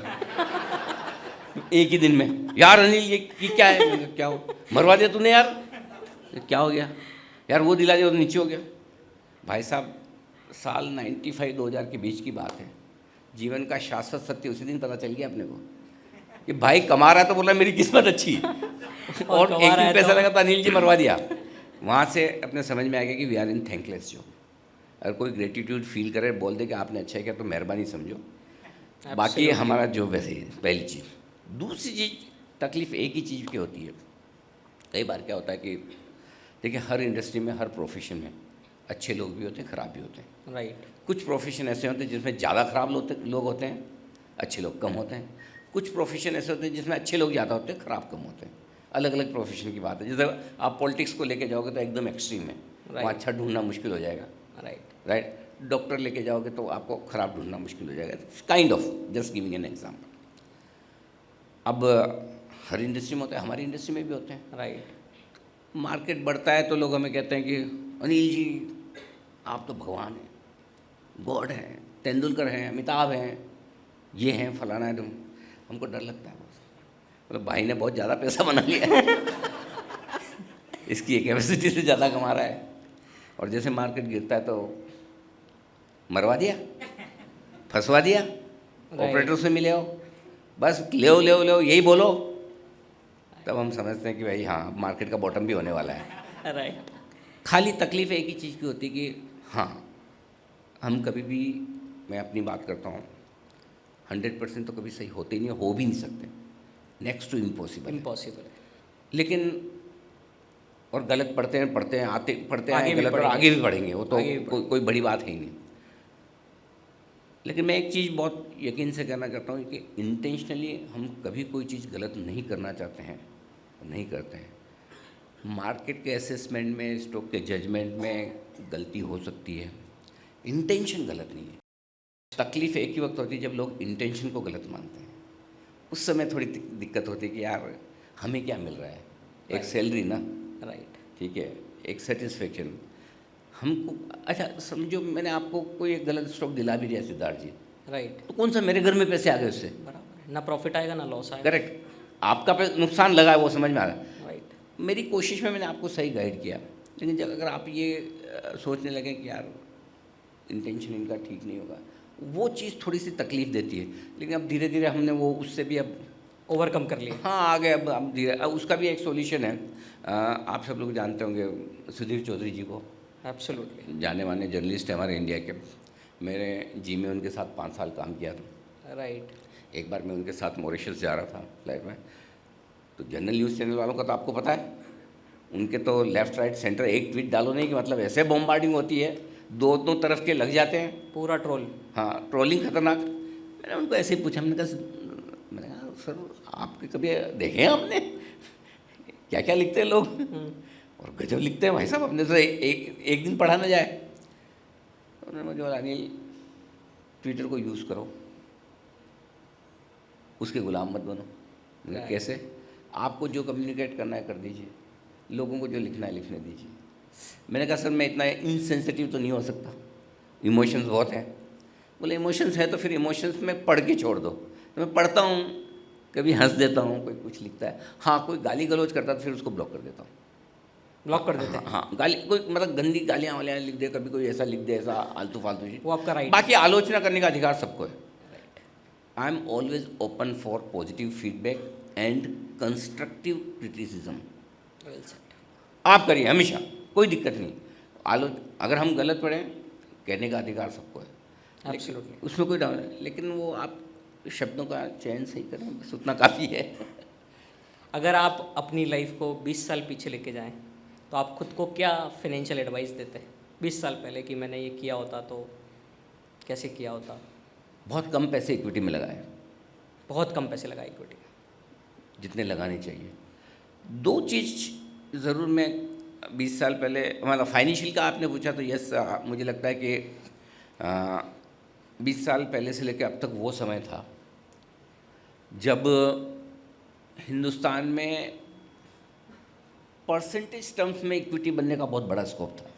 एक ही दिन में। यार अनिल ये क्या है? मैंने कहा, क्या हो, मरवा दिया तूने यार? क्या हो गया यार? वो दिला दिया तो नीचे हो गया। भाई साहब साल 95-2000 के बीच की बात है। जीवन का शाश्वत सत्य उसी दिन पता चल गया अपने को कि भाई कमा रहा है तो बोला मेरी किस्मत अच्छी और एक दिन पैसा लगा तो अनिल जी मरवा दिया। वहाँ से अपने समझ में आ गया कि we are in thankless job. अगर कोई ग्रेटिट्यूड फील करे, बोल दे कि आपने अच्छा किया, तो मेहरबानी समझो। बाकी हमारा जॉब वैसे ही, पहली चीज़। दूसरी चीज़, तकलीफ़ एक ही चीज़ की होती है। कई बार क्या होता है कि देखिए हर इंडस्ट्री में, हर प्रोफेशन में अच्छे लोग भी होते हैं, ख़राब भी होते हैं। राइट। कुछ प्रोफेशन ऐसे होते हैं जिसमें ज़्यादा ख़राब लोग होते हैं, अच्छे लोग कम होते हैं। कुछ प्रोफेशन ऐसे होते हैं जिसमें अच्छे लोग ज़्यादा होते हैं, ख़राब कम होते हैं। अलग अलग प्रोफेशन की बात है। जैसे आप पॉलिटिक्स को लेके जाओगे तो एकदम एक्सट्रीम है, वहाँ अच्छा ढूंढना मुश्किल हो जाएगा। राइट। डॉक्टर लेके जाओगे तो आपको ख़राब ढूंढना मुश्किल हो जाएगा। Kind of, just giving an example. अब हर इंडस्ट्री में होता है, हमारी इंडस्ट्री में भी होते हैं। राइट। मार्केट बढ़ता है तो लोग हमें कहते हैं कि अनिल जी आप तो भगवान हैं, गॉड हैं, तेंदुलकर हैं, अमिताभ हैं, ये हैं, फलाना है। तुम, हमको डर लगता है बहुत। मतलब भाई ने बहुत ज़्यादा पैसा बना लिया है इसकी ये कैपेसिटी से ज़्यादा कमा रहा है। और जैसे मार्केट गिरता है तो मरवा दिया, फंसवा दिया, ऑपरेटर से मिले हो, बस ले यही बोलो, तब हम समझते हैं कि भाई हाँ मार्केट का बॉटम भी होने वाला है। राइट। खाली तकलीफ एक ही चीज़ की होती है कि हाँ हम कभी भी, मैं अपनी बात करता हूँ, 100% तो कभी सही होते ही नहीं, हो भी नहीं सकते, नेक्स्ट टू इम्पॉसिबल है। लेकिन और गलत पढ़ते हैं आते पढ़ते आए गलत, और आगे भी पढ़ेंगे, वो तो कोई बड़ी बात है ही नहीं। लेकिन मैं एक चीज़ बहुत यकीन से कहना चाहता हूँ कि इंटेंशनली हम कभी कोई चीज़ गलत नहीं करना चाहते हैं, नहीं करते हैं। मार्केट के असेसमेंट में, स्टॉक के जजमेंट में गलती हो सकती है, इंटेंशन गलत नहीं है। तकलीफ़ एक ही वक्त होती है जब लोग इंटेंशन को गलत मानते हैं। उस समय थोड़ी दिक्कत होती है कि यार हमें क्या मिल रहा है, एक सैलरी ना, राइट, ठीक है, एक सेटिस्फेक्शन हमको। अच्छा समझो मैंने आपको कोई एक गलत स्टॉक दिला भी दिया सिद्धार्थ जी, राइट, तो कौन सा मेरे घर में पैसे आ गए उससे? बराबर है, ना प्रॉफिट आएगा ना लॉस आएगा। करेक्ट, आपका नुकसान लगा है वो समझ में आ रहा है। राइट। मेरी कोशिश में मैंने आपको सही गाइड किया, लेकिन जब अगर आप ये सोचने लगे कि यार इंटेंशन इनका ठीक नहीं होगा, वो चीज़ थोड़ी सी तकलीफ़ देती है। लेकिन अब धीरे धीरे हमने वो उससे भी अब ओवरकम कर लिया। हाँ आ गए। अब धीरे, उसका भी एक सॉल्यूशन है। आप सब लोग जानते होंगे सुधीर चौधरी जी को, एब्सोल्युटली, जाने माने जर्नलिस्ट है हमारे इंडिया के। मैंने जी में उनके साथ 5 साल काम किया था। राइट। एक बार मैं उनके साथ मॉरिशस जा रहा था फ्लाइट में, तो जनरल न्यूज़ चैनल वालों का तो आपको पता है, उनके तो लेफ़्ट राइट सेंटर एक ट्वीट डालो नहीं कि मतलब ऐसे बॉम्बार्डिंग होती है, दोनों तरफ के लग जाते हैं, पूरा ट्रोल। हाँ ट्रोलिंग खतरनाक। मैंने उनको ऐसे ही पूछा, मैंने कहा सर आपके कभी देखे हैं आपने क्या क्या लिखते हैं लोग, और गजब लिखते हैं भाई साहब, अपने से एक दिन पढ़ा ना जाए। तो उन्होंने मुझे बोला अनिल ट्विटर को यूज़ करो, उसके गुलाम मत बनो। मैंने कहा कैसे? आपको जो कम्युनिकेट करना है कर दीजिए, लोगों को जो लिखना है लिखने दीजिए। मैंने कहा सर मैं इतना इनसेंसिटिव तो नहीं हो सकता, इमोशंस बहुत हैं। बोले इमोशंस है तो फिर इमोशंस में पढ़ के छोड़ दो। तो मैं पढ़ता हूँ, कभी हंस देता हूँ, कोई कुछ लिखता है, हाँ कोई गाली गलौज करता है तो फिर उसको ब्लॉक कर देता हूँ। ब्लॉक कर देते हैं। हाँ गाली, कोई मतलब गंदी गालियाँ वालियाँ लिख दे, कभी कोई ऐसा लिख दे, ऐसा आलतू फालतू चीज़, वो आपका राइट। बाकी आलोचना करने का अधिकार सबको है। I am always open for positive feedback and constructive criticism. Well said. आप करिए हमेशा, कोई दिक्कत नहीं। अगर हम गलत पढ़ें, कहने का अधिकार सबको है, एब्सोल्युटली, उसमें कोई डाउट नहीं। लेकिन वो आप शब्दों का चयन सही करें, बस उतना काफ़ी है। अगर आप अपनी लाइफ को 20 साल पीछे लेके जाएं तो आप खुद को क्या फाइनेंशियल एडवाइस देते हैं 20 साल पहले कि मैंने ये किया होता तो कैसे किया होता? बहुत कम पैसे इक्विटी में लगाए, बहुत कम पैसे लगा इक्विटी, जितने लगाने चाहिए। 2 चीज़ ज़रूर मैं 20 साल पहले, मतलब फाइनेंशियल का आपने पूछा तो यस, मुझे लगता है कि 20 साल पहले से लेकर अब तक वो समय था जब हिंदुस्तान में परसेंटेज टर्म्स में इक्विटी बनने का बहुत बड़ा स्कोप था।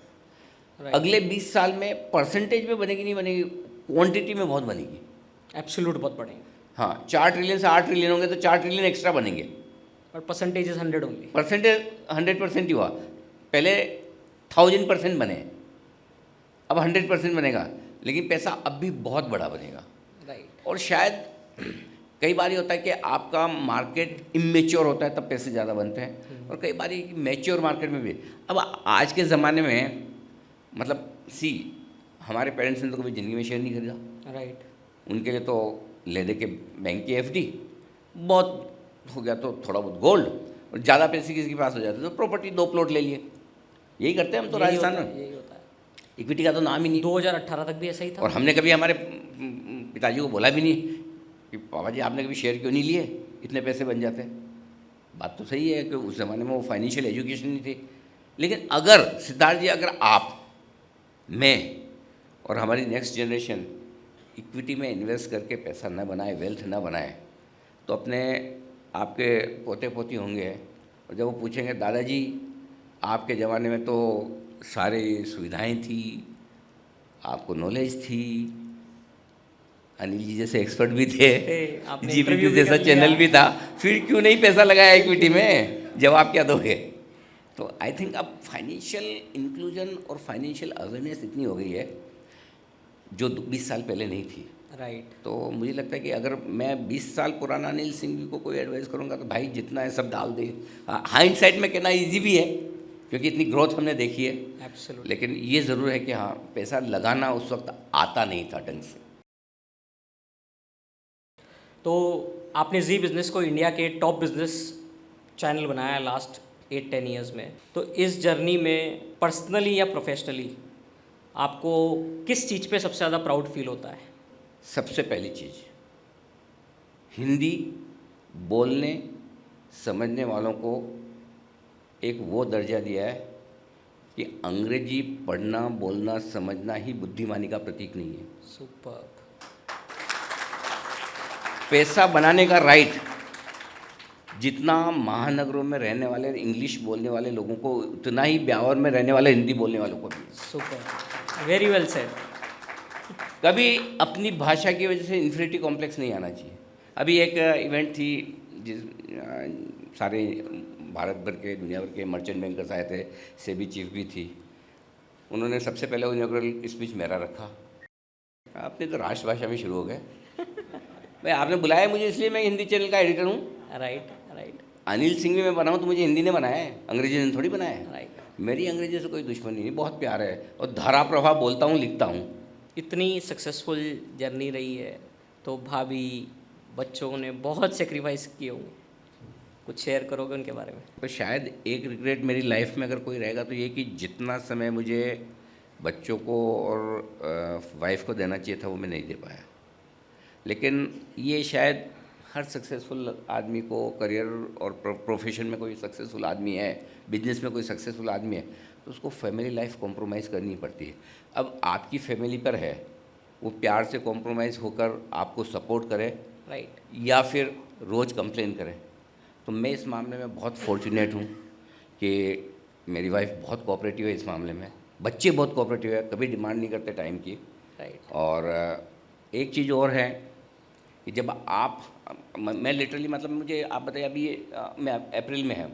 राइट, अगले 20 साल में परसेंटेज में बनेगी नहीं बनेगी, क्वांटिटी में बहुत बनेगी। एब्सोल्यूट बहुत बड़े हैं, हाँ, 4 ट्रिलियन से 8 ट्रिलियन होंगे तो 4 ट्रिलियन एक्स्ट्रा बनेंगे। और परसेंटेजेस 100 होंगे। परसेंटेज 100% ही हुआ, पहले 1000% बने, अब 100% बनेगा, लेकिन पैसा अब भी बहुत बड़ा बनेगा। राइट, और शायद कई बार ये होता है कि आपका मार्केट इमेच्योर होता है तब पैसे ज़्यादा बनते हैं, और कई बार मैच्योर मार्केट में भी। अब आज के ज़माने में मतलब हमारे पेरेंट्स ने तो कभी ज़िंदगी में शेयर नहीं खरीदा। राइट, उनके लिए तो ले दे के बैंक की एफडी, बहुत हो गया तो थोड़ा बहुत गोल्ड, और ज़्यादा पैसे किसी के पास हो जाते तो प्रॉपर्टी 2 प्लॉट ले लिए। यही करते हैं हम तो राजस्थान में। यही होता है। इक्विटी का तो नाम ही नहीं। 2018 तक भी ऐसा ही था। और हमने कभी हमारे पिताजी को बोला भी नहीं कि पापा जी आपने कभी शेयर क्यों नहीं लिए, इतने पैसे बन जाते। बात तो सही है कि उस ज़माने में वो फाइनेंशियल एजुकेशन नहीं थी। लेकिन अगर सिद्धार्थ जी, अगर आप, मैं और हमारी नेक्स्ट जनरेशन इक्विटी में इन्वेस्ट करके पैसा न बनाए, वेल्थ न बनाए, तो अपने आपके पोते पोती होंगे और जब वो पूछेंगे दादाजी आपके ज़माने में तो सारी सुविधाएं थी, आपको नॉलेज थी, अनिल जी जैसे एक्सपर्ट भी थे, आपने जी इंटरव्यू जैसा कर चैनल लिया। भी था, फिर क्यों नहीं पैसा लगाया इक्विटी में, जवाब क्या दोगे? तो आई थिंक अब फाइनेंशियल इंक्लूजन और फाइनेंशियल अवेयरनेस इतनी हो गई है जो 20 साल पहले नहीं थी। राइट, तो मुझे लगता है कि अगर मैं 20 साल पुराना अनिल सिंह जी को कोई एडवाइस करूंगा तो भाई जितना है सब डाल दे। हाइंडसाइट में कहना इजी भी है क्योंकि इतनी ग्रोथ हमने देखी है, एब्सोल्यूट। लेकिन ये ज़रूर है कि हाँ, पैसा लगाना उस वक्त आता नहीं था ढंग से। तो आपने जी बिज़नेस को इंडिया के टॉप बिजनेस चैनल बनाया लास्ट 8-10 ईयर्स में। तो इस जर्नी में पर्सनली या प्रोफेशनली आपको किस चीज़ पे सबसे ज़्यादा प्राउड फील होता है? सबसे पहली चीज़, हिंदी बोलने समझने वालों को एक वो दर्जा दिया है कि अंग्रेजी पढ़ना बोलना समझना ही बुद्धिमानी का प्रतीक नहीं है। सुपर। पैसा बनाने का राइट जितना महानगरों में रहने वाले इंग्लिश बोलने वाले लोगों को, उतना ही ब्यावर में रहने वाले हिंदी बोलने वालों को भी। Super, very well said. कभी अपनी भाषा की वजह से इन्फिनिटी कॉम्प्लेक्स नहीं आना चाहिए। अभी एक इवेंट थी जिस सारे भारत भर के दुनिया भर के मर्चेंट बैंकर्स आए थे, सेबी चीफ भी थी। उन्होंने सबसे पहले इनॉग्रल स्पीच मेरा रखा। अपने तो राष्ट्रभाषा में शुरू हो गए। भाई आपने बुलाया मुझे इसलिए मैं हिंदी चैनल का एडिटर हूँ। राइट, राइट, अनिल सिंह भी मैं बनाऊँ तो मुझे हिंदी ने बनाया है, अंग्रेजी ने थोड़ी बनाया है। राइट। मेरी अंग्रेजी से कोई दुश्मनी नहीं, बहुत प्यार है और धारा प्रवाह बोलता हूँ, लिखता हूँ। इतनी सक्सेसफुल जर्नी रही है तो भाभी बच्चों ने बहुत सेक्रीफाइस किए होंगे, कुछ शेयर करोगे उनके बारे में? तो शायद एक रिग्रेट मेरी लाइफ में अगर कोई रहेगा तो ये कि जितना समय मुझे बच्चों को और वाइफ को देना चाहिए था वो मैं नहीं दे पाया। लेकिन ये शायद हर सक्सेसफुल आदमी को, करियर और प्रोफेशन में कोई सक्सेसफुल आदमी है, बिजनेस में कोई सक्सेसफुल आदमी है, तो उसको फैमिली लाइफ कॉम्प्रोमाइज़ करनी पड़ती है। अब आपकी फैमिली पर है, वो प्यार से कॉम्प्रोमाइज़ होकर आपको सपोर्ट करे, राइट, या फिर रोज़ कंप्लेन करे। तो मैं इस मामले में बहुत फॉर्चुनेट हूँ कि मेरी वाइफ बहुत कोऑपरेटिव है इस मामले में, बच्चे बहुत कोऑपरेटिव है, कभी डिमांड नहीं करते टाइम की। राइट। और एक चीज़ और है कि जब आप, मैं लिटरली मतलब मुझे आप बताइए अभी मैं अप्रैल में है,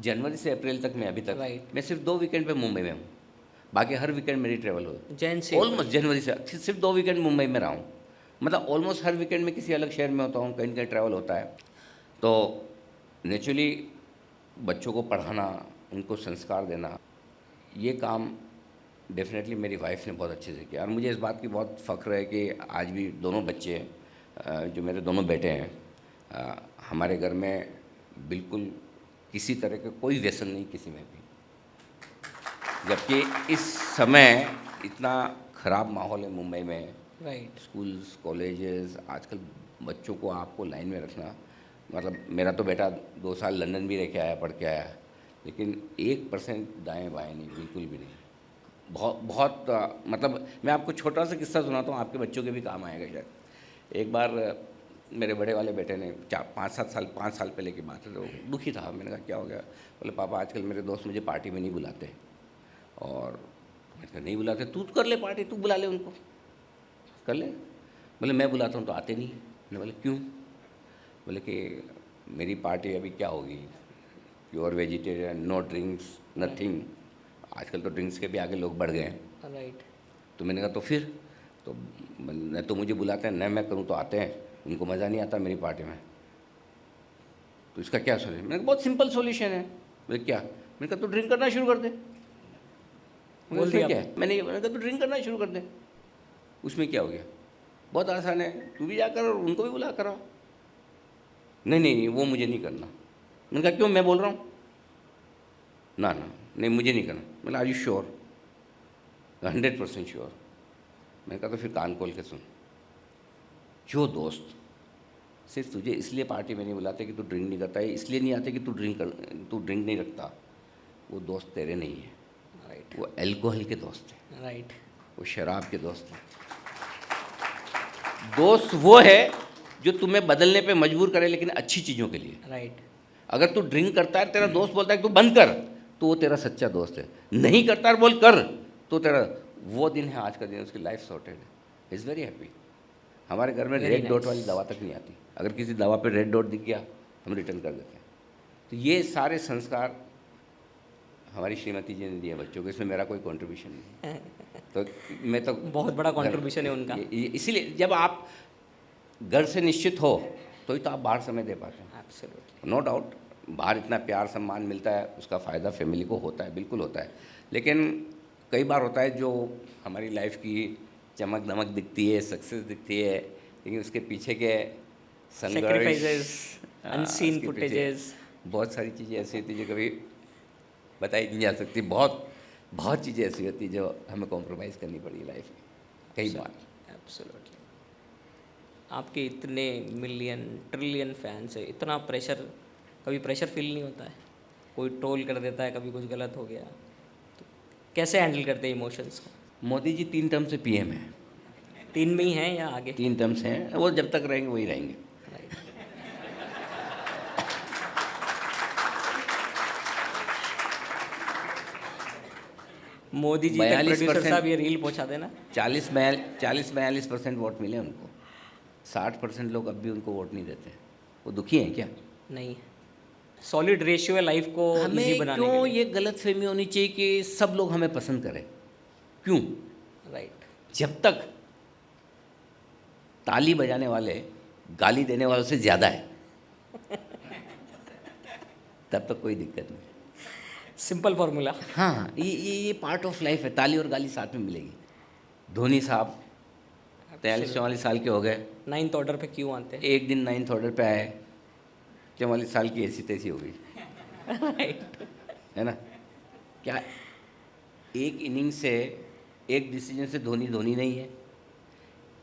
जनवरी से अप्रैल तक मैं अभी तक Right. मैं सिर्फ 2 वीकेंड पे मुंबई में हूँ, बाकी हर वीकेंड मेरी ट्रैवल हो। जैन से ऑलमोस्ट जनवरी से सिर्फ 2 वीकेंड मुंबई में रहा हूँ, मतलब ऑलमोस्ट हर वीकेंड में किसी अलग शहर में होता हूँ, कहीं न कहीं ट्रैवल होता है। तो नेचुरली बच्चों को पढ़ाना, उनको संस्कार देना, ये काम डेफिनेटली मेरी वाइफ ने बहुत अच्छे से किया। और मुझे इस बात की बहुत फ़ख्र है कि आज भी दोनों बच्चे हैं, जो मेरे दोनों बेटे हैं, हमारे घर में बिल्कुल किसी तरह का कोई व्यसन नहीं किसी में भी। जबकि इस समय इतना ख़राब माहौल है मुंबई में, राइट, स्कूल्स, कॉलेजेस, आजकल बच्चों को आपको लाइन में रखना, मतलब मेरा तो बेटा 2 साल लंदन भी रह के आया, पढ़ के आया, लेकिन 1% दाएँ बाएँ नहीं, बिल्कुल भी नहीं। बहुत मतलब मैं आपको छोटा सा किस्सा सुनाता हूँ, आपके बच्चों के भी काम आएगा शायद। एक बार मेरे बड़े वाले बेटे ने 5 साल पहले की बात है, तो दुखी था। मैंने कहा क्या हो गया? बोले पापा आजकल मेरे दोस्त मुझे पार्टी में नहीं बुलाते। और मैंने कहा नहीं बुलाते, तू कर ले पार्टी, तू बुला ले उनको, कर ले। बोले मैं बुलाता हूँ तो आते नहीं। मैंने बोले क्यों? बोले कि मेरी पार्टी अभी क्या होगी, pure vegetarian, no drinks, nothing. आजकल तो ड्रिंक्स के भी आगे लोग बढ़ गए हैं। राइट। तो मैंने कहा तो फिर तो न तो मुझे बुलाते हैं, न मैं करूँ तो आते हैं, उनको मज़ा नहीं आता मेरी पार्टी में, तो इसका क्या सोल्यूशन? मैंने कहा बहुत सिंपल सोल्यूशन है। बोले क्या? मैंने कहा तो ड्रिंक करना शुरू कर दे। बोल दिया क्या है? मैंने कहा तो ड्रिंक करना शुरू कर दे, उसमें क्या हो गया? बहुत आसान है, तू भी जाकर और उनको भी बुला कर। नहीं नहीं नहीं, वो मुझे नहीं करना। मैंने कहा क्यों? मैं बोल रहा हूँ ना ना, नहीं मुझे नहीं करना। मैंने आर यू श्योर? 100% श्योर। मैंने कहा तो फिर कान खोल के सुन, जो दोस्त सिर्फ तुझे इसलिए पार्टी में नहीं बुलाते कि तू ड्रिंक नहीं करता है, इसलिए नहीं आते कि तू ड्रिंक नहीं रखता, वो दोस्त तेरे नहीं है। राइट। वो अल्कोहल के दोस्त हैं, राइट। वो शराब के दोस्त हैं। दोस्त वो है जो तुम्हें बदलने पे मजबूर करे, लेकिन अच्छी चीज़ों के लिए। राइट। अगर तू ड्रिंक करता है, तेरा दोस्त बोलता है कि तू बंद कर, तो वो तेरा सच्चा दोस्त है। नहीं करता है, बोल कर, तो तेरा वो दिन है, आज का दिन, उसकी लाइफ सॉर्टेड है। Is very happy. हमारे घर में Very रेड डॉट nice. वाली दवा तक नहीं आती। अगर किसी दवा पे रेड डॉट दिख गया, हम रिटर्न कर देते हैं। तो ये सारे संस्कार हमारी श्रीमती जी ने दिए बच्चों को, इसमें मेरा कोई कंट्रीब्यूशन नहीं है। तो मैं तो बहुत बड़ा कंट्रीब्यूशन है उनका। इसीलिए जब आप घर से निश्चित हो तो ही तो आप बाहर समय दे पाते हैं। एब्सोल्युटली। नो डाउट, बाहर इतना प्यार सम्मान मिलता है, उसका फ़ायदा फैमिली को होता है, बिल्कुल होता है। लेकिन कई बार होता है जो हमारी लाइफ की चमक दमक दिखती है, सक्सेस दिखती है, लेकिन उसके पीछे के Sacrifices, हाँ, unseen उसके पीछे footages. बहुत सारी चीज़ें ऐसी होती है जो कभी बताई नहीं जा सकती। बहुत चीज़ें ऐसी होती है जो हमें कॉम्प्रोमाइज़ करनी पड़ी लाइफ में कई बार। एब्सोल्युटली। आपके इतने मिलियन ट्रिलियन फैंस है, इतना प्रेशर, कभी प्रेशर फील नहीं होता है? कोई ट्रोल कर देता है, कभी कुछ गलत हो गया, तो कैसे हैंडल करते हैं इमोशंस को? मोदी जी 3 टर्म से पीएम हैं। 3 में ही हैं या आगे? 3 टर्म्स हैं, वो जब तक रहेंगे वही रहेंगे। मोदी जी तक 42% प्रोड्यूसर साहब ये रील पहुंचा देना। 40-42% वोट मिले उनको। 60% लोग अब भी उनको वोट नहीं देते। वो दुखी हैं क्या? नहीं, सॉलिड रेशियो है लाइफ को इजी हमें बनाने क्यों के लिए। ये गलत फहमी होनी चाहिए कि सब लोग हमें पसंद करें? क्यों? राइट। जब तक ताली बजाने वाले गाली देने वालों से ज़्यादा है तब तक कोई दिक्कत नहीं। Simple formula. हाँ, ये पार्ट ऑफ लाइफ है। ताली और गाली साथ में मिलेगी। धोनी साहब 43-44 साल के हो गए, 9th ऑर्डर पे क्यों आते हैं? एक दिन 9th ऑर्डर पे आए, 44 साल की ऐसी तैसी हो गई, राइट। है ना? क्या एक इनिंग से, एक डिसीजन से धोनी नहीं है?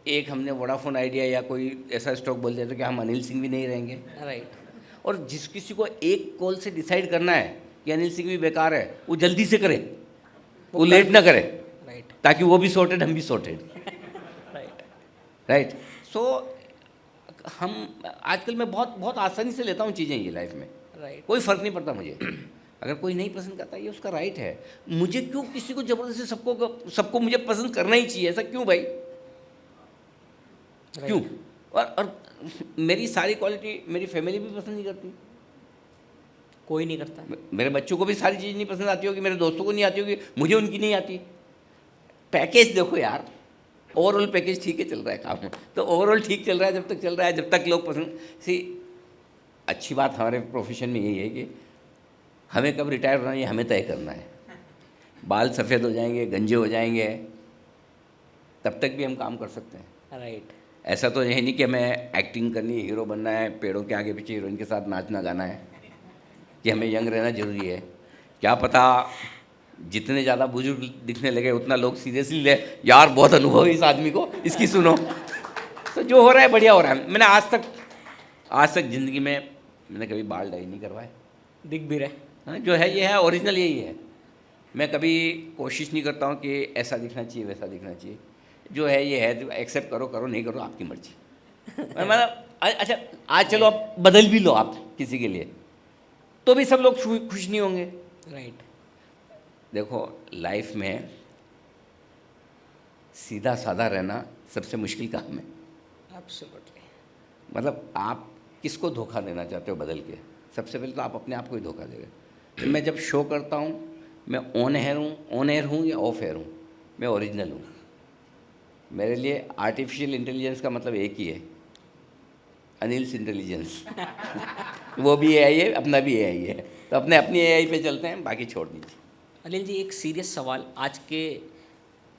एक हमने वोडाफोन आइडिया या कोई ऐसा स्टॉक बोल दिया तो क्या हम अनिल सिंह भी नहीं रहेंगे? राइट। और जिस किसी को एक कॉल से डिसाइड करना है कि अनिल सिंह भी बेकार है, वो जल्दी से करे, वो लेट ना करे, राइट। ताकि वो भी सॉर्टेड, हम भी सॉर्टेड। राइट। राइट। सो हम आजकल मैं बहुत आसानी से लेता हूँ चीज़ें ये लाइफ में, राइट। कोई फ़र्क नहीं पड़ता मुझे। अगर कोई नहीं पसंद करता, ये उसका राइट है। मुझे क्यों किसी को ज़बरदस्ती सबको मुझे पसंद करना ही चाहिए? ऐसा क्यों भाई? क्यों? और मेरी सारी क्वालिटी मेरी फैमिली भी पसंद नहीं करती, कोई नहीं करता। मेरे बच्चों को भी सारी चीज़ नहीं पसंद आती होगी, मेरे दोस्तों को नहीं आती होगी, मुझे उनकी नहीं आती। पैकेज देखो यार, ओवरऑल पैकेज ठीक है, चल रहा है काम, तो ओवरऑल ठीक चल रहा है, जब तक चल रहा है, जब तक लोग पसंद सी। अच्छी बात हमारे प्रोफेशन में यही है कि हमें कब रिटायर होना है ये हमें तय करना है। बाल सफ़ेद हो जाएंगे, गंजे हो जाएंगे, तब तक भी हम काम कर सकते हैं। राइट। ऐसा तो है नहीं कि हमें एक्टिंग करनी है, हीरो बनना है, पेड़ों के आगे पीछे हीरोइन के साथ नाचना गाना है, कि हमें यंग रहना ज़रूरी है। क्या पता जितने ज़्यादा बुजुर्ग दिखने लगे उतना लोग सीरियसली ले, यार बहुत अनुभव है इस आदमी को, इसकी सुनो। तो जो हो रहा है बढ़िया हो रहा है। मैंने आज तक ज़िंदगी में मैंने कभी बाल डाई नहीं करवाए। दिख भी रहे। हाँ, जो है ये है, ओरिजिनल यही है। मैं कभी कोशिश नहीं करता हूँ कि ऐसा दिखना चाहिए वैसा दिखना चाहिए, जो है ये है, एक्सेप्ट करो नहीं करो आपकी मर्जी। मतलब अच्छा आज चलो आप बदल भी लो आप किसी के लिए, तो भी सब लोग खुश नहीं होंगे। राइट। देखो लाइफ में सीधा साधा रहना सबसे मुश्किल काम है। एब्सोल्युटली। मतलब आप किसको धोखा देना चाहते हो बदल के? सबसे पहले तो आप अपने आप को ही धोखा दे रहे हो। मैं जब शो करता हूँ, मैं ऑन एयर हूँ या ऑफ एयर हूँ, मैं ओरिजिनल हूँ। मेरे लिए आर्टिफिशियल इंटेलिजेंस का मतलब एक ही है, अनिल्स इंटेलिजेंस। वो भी एआई है, अपना भी एआई है, तो अपने अपनी एआई पे चलते हैं, बाकी छोड़ दीजिए। अनिल जी, एक सीरियस सवाल, आज के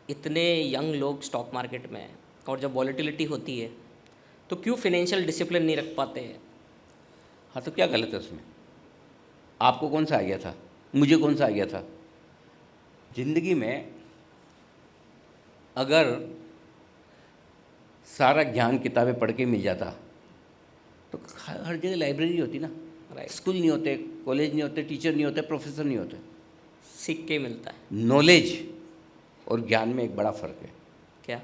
इतने यंग लोग स्टॉक मार्केट में हैं और जब वॉलेटिलिटी होती है तो क्यों फाइनेंशियल डिसिप्लिन नहीं रख पाते हैं? हाँ, तो क्या गलत है उसमें? आपको कौन सा आ गया था, मुझे कौन सा आ गया था? जिंदगी में अगर सारा ज्ञान किताबें पढ़ के मिल जाता तो हर जगह लाइब्रेरी होती ना। राइट। स्कूल नहीं होते, कॉलेज नहीं होते, टीचर नहीं होते, प्रोफेसर नहीं होते। सीख के मिलता है। नॉलेज और ज्ञान में एक बड़ा फ़र्क है। क्या?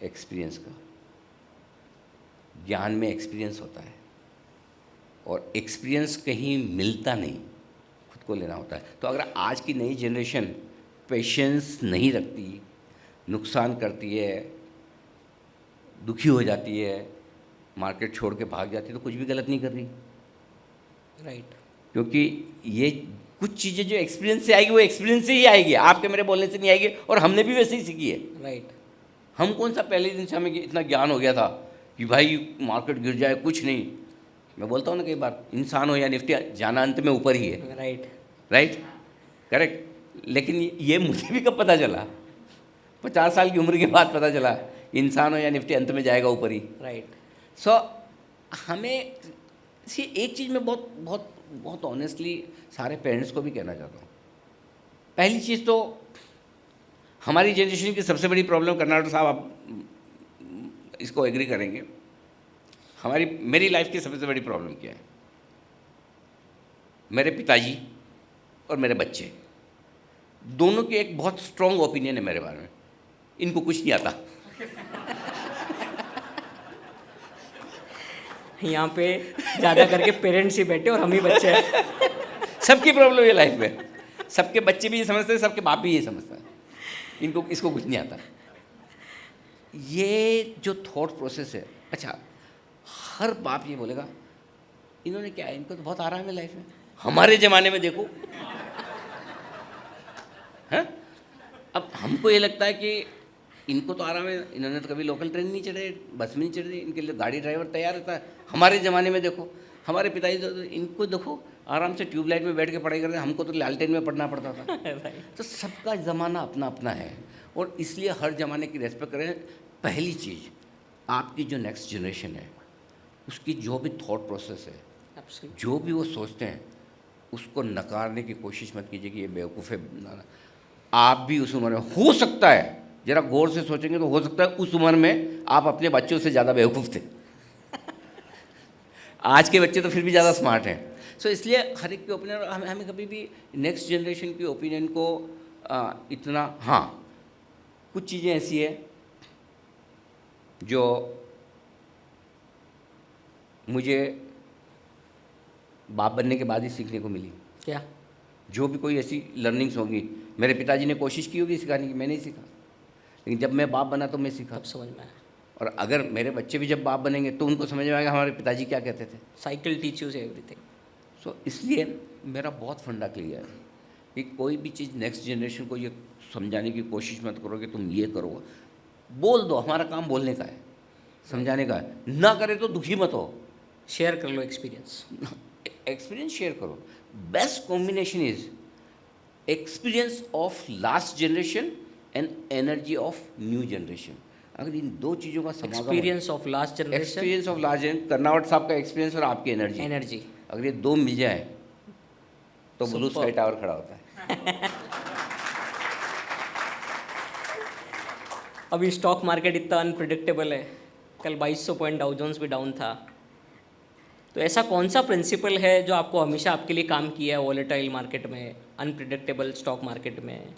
एक्सपीरियंस का। ज्ञान में एक्सपीरियंस होता है और एक्सपीरियंस कहीं मिलता नहीं, खुद को लेना होता है। तो अगर आज की नई जनरेशन पेशेंस नहीं रखती, नुकसान करती है, दुखी हो जाती है, मार्केट छोड़ के भाग जाती है, तो कुछ भी गलत नहीं कर रही। राइट। क्योंकि ये कुछ चीज़ें जो एक्सपीरियंस से आएगी वो एक्सपीरियंस से ही आएगी, आपके मेरे बोलने से नहीं आएगी, और हमने भी वैसे ही सीखी है। राइट। हम कौन सा पहले दिन से हमें इतना ज्ञान हो गया था कि भाई मार्केट गिर जाए कुछ नहीं। मैं बोलता हूँ ना कई बार, इंसान हो या निफ्टी, जाना अंत में ऊपर ही है। राइट। Right, correct. लेकिन ये मुझे भी कब पता चला? 50 साल की उम्र के बाद पता चला, इंसान हो या निफ्टी अंत में जाएगा ऊपर ही। राइट। सो हमें एक चीज़ में बहुत बहुत बहुत ऑनेस्टली सारे पेरेंट्स को भी कहना चाहता हूँ। पहली चीज़ तो हमारी जनरेशन की सबसे बड़ी प्रॉब्लम, कर्नाटक साहब आप इसको एग्री करेंगे, मेरी लाइफ की सबसे बड़ी प्रॉब्लम क्या है? मेरे पिताजी और मेरे बच्चे दोनों के एक बहुत स्ट्रॉन्ग ओपिनियन है मेरे बारे में। इनको कुछ नहीं आता। यहाँ पे ज़्यादा करके पेरेंट्स ही बैठे और हम ही बच्चे हैं। सबकी प्रॉब्लम है लाइफ में, सबके बच्चे भी ये समझते हैं, सबके बाप भी ये समझते हैं, इसको कुछ नहीं आता। ये जो थॉट प्रोसेस है, अच्छा हर बाप ये बोलेगा इन्होंने क्या है, इनको तो बहुत आराम है लाइफ में। हमारे ज़माने में देखो, हैं? अब हमको ये लगता है कि इनको तो आराम है, इन्होंने तो कभी लोकल ट्रेन नहीं चढ़े, बस में नहीं चढ़े, इनके लिए गाड़ी ड्राइवर तैयार रहता है। हमारे ज़माने में देखो, हमारे पिताजी तो इनको देखो आराम से ट्यूबलाइट में बैठ के पढ़ाई करते हैं, हमको तो लालटेन में पढ़ना पड़ता था। तो सबका ज़माना अपना अपना है, और इसलिए हर ज़माने की रेस्पेक्ट करें। पहली चीज़, आपकी जो नेक्स्ट जनरेशन है उसकी जो भी थॉट प्रोसेस है, जो भी वो सोचते हैं, उसको नकारने की कोशिश मत कीजिए कि ये बेवकूफ़ है। आप भी उस उम्र में, हो सकता है, ज़रा गौर से सोचेंगे तो हो सकता है उस उम्र में आप अपने बच्चों से ज़्यादा बेवकूफ़ थे। आज के बच्चे तो फिर भी ज़्यादा स्मार्ट हैं। सो इसलिए हर एक के ओपिनियन, हमें कभी भी नेक्स्ट जनरेशन के ओपिनियन को इतना, हाँ कुछ चीज़ें ऐसी है जो मुझे बाप बनने के बाद ही सीखने को मिली। क्या? जो भी कोई ऐसी लर्निंग्स होंगी, मेरे पिताजी ने कोशिश की होगी सिखाने की, मैं नहीं सीखा, लेकिन जब मैं बाप बना तो मैं सीखा। अब समझ में आया। और अगर मेरे बच्चे भी जब बाप बनेंगे तो उनको समझ में आएगा हमारे पिताजी क्या कहते थे। Cycle teach you everything. So इसलिए मेरा बहुत फंडा क्लियर है कि कोई भी चीज़ नेक्स्ट जनरेशन को ये समझाने की कोशिश मत करो कि तुम ये करो। बोल दो, हमारा काम बोलने का है, समझाने का है। ना करे तो दुखी मत हो, शेयर कर लो एक्सपीरियंस। एक्सपीरियंस शेयर करो। Best combination is experience of last generation and energy of new generation. अगर इन दो चीज़ों का समागम, experience of last generation, experience of last generation, Karnavat साहब का एक्सपीरियंस और आपकी एनर्जी, अगर ये दो मिल जाए तो ब्लू स्काई टावर खड़ा होता है। अभी स्टॉक मार्केट इतना अनप्रिडिक्टेबल है, कल 2200 पॉइंट डाउ जोन्स भी डाउन था, तो ऐसा कौन सा प्रिंसिपल है जो आपको हमेशा आपके लिए काम किया है वॉलेटाइल मार्केट में, अनप्रिडिक्टेबल स्टॉक मार्केट में?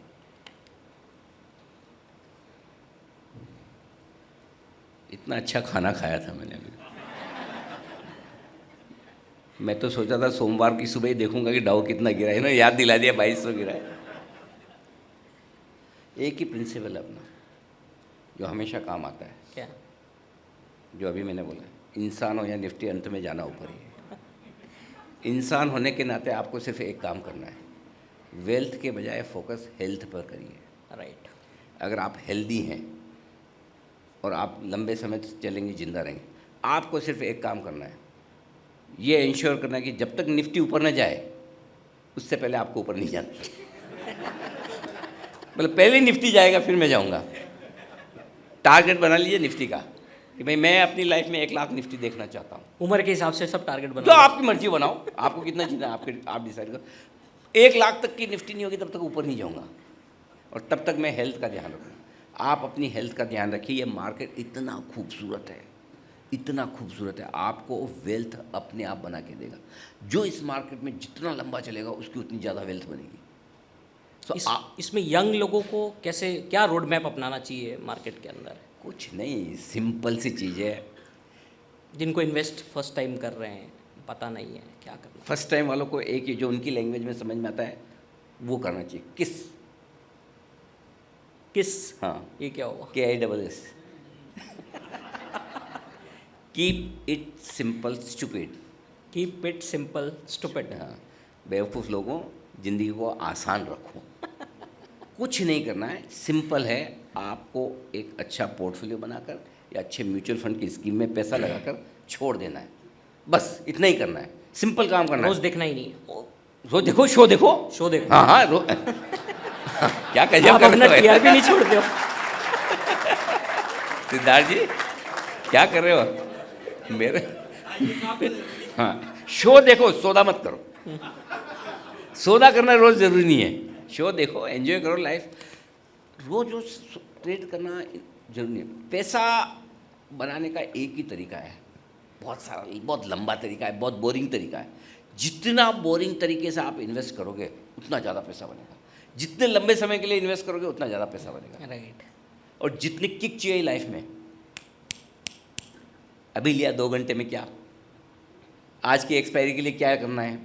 इतना अच्छा खाना खाया था मैंने अभी। मैं तो सोचा था सोमवार की सुबह ही देखूंगा कि डाउ कितना गिरा है ना, याद दिला दिया 2200 गिरा है। एक ही प्रिंसिपल है अपना जो हमेशा काम आता है, क्या? जो अभी मैंने बोला, इंसान हो या निफ्टी, अंत में जाना ऊपर ही है। इंसान होने के नाते आपको सिर्फ एक काम करना है, वेल्थ के बजाय फोकस हेल्थ पर करिए। राइट। अगर आप हेल्दी हैं और आप लंबे समय तक चलेंगे, जिंदा रहेंगे, आपको सिर्फ एक काम करना है, ये इंश्योर करना है कि जब तक निफ्टी ऊपर न जाए उससे पहले आपको ऊपर नहीं जाना। मतलब पहले निफ्टी जाएगा फिर मैं जाऊंगा। टारगेट बना लीजिए निफ्टी का कि भाई मैं अपनी लाइफ में 1 लाख निफ्टी देखना चाहता हूँ। उम्र के हिसाब से सब टारगेट जो बना। आपकी मर्जी बनाओ, आपको कितना जीना है आप डिसाइड करो। 1 लाख तक की निफ्टी नहीं होगी तब तक ऊपर नहीं जाऊँगा, और तब तक मैं हेल्थ का ध्यान रखूँगा। आप अपनी हेल्थ का ध्यान रखिए। ये मार्केट इतना खूबसूरत है, इतना खूबसूरत है, आपको वेल्थ अपने आप बना के देगा। जो इस मार्केट में जितना लंबा चलेगा उसकी उतनी ज़्यादा वेल्थ बनेगी। तो इसमें यंग लोगों को कैसे, क्या रोड मैप अपनाना चाहिए मार्केट के अंदर? कुछ नहीं, सिंपल सी चीज़ है। जिनको इन्वेस्ट फर्स्ट टाइम कर रहे हैं, पता नहीं है क्या करना। फर्स्ट टाइम वालों को एक ही जो उनकी लैंग्वेज में समझ में आता है वो करना चाहिए। किस? हाँ, ये क्या हुआ? KISS। Keep it simple stupid. Keep it simple stupid. हाँ, बेवकूफ़ लोगों, ज़िंदगी को आसान रखो। कुछ नहीं करना है, सिंपल है। आपको एक अच्छा पोर्टफोलियो बनाकर या अच्छे म्यूचुअल फंड की स्कीम में पैसा लगाकर छोड़ देना है, बस इतना ही करना है। सिंपल काम करना है। रोज देखना ही नहीं है। रोज देखो, शो देखो, शो देखो। हाँ हाँ क्या कहिए, आप अपना TRP नहीं छोड़ते हो। सिद्धार्थ जी क्या कर रहे हो मेरे? हाँ, शो देखो, सौदा मत करो। सौदा करना रोज जरूरी नहीं है, शो देखो, एंजॉय करो लाइफ। रोज रोज ट्रेड करना जरूरी नहीं है। पैसा बनाने का एक ही तरीका है, बहुत सारा, बहुत लंबा तरीका है, बहुत बोरिंग तरीका है। जितना बोरिंग तरीके से आप इन्वेस्ट करोगे उतना ज़्यादा पैसा बनेगा। जितने लंबे समय के लिए इन्वेस्ट करोगे उतना ज़्यादा पैसा बनेगा। राइट। और जितनी किक चाहिए लाइफ में, अभी लिया 2 घंटे में क्या, आज की एक्सपायरी के लिए क्या करना है,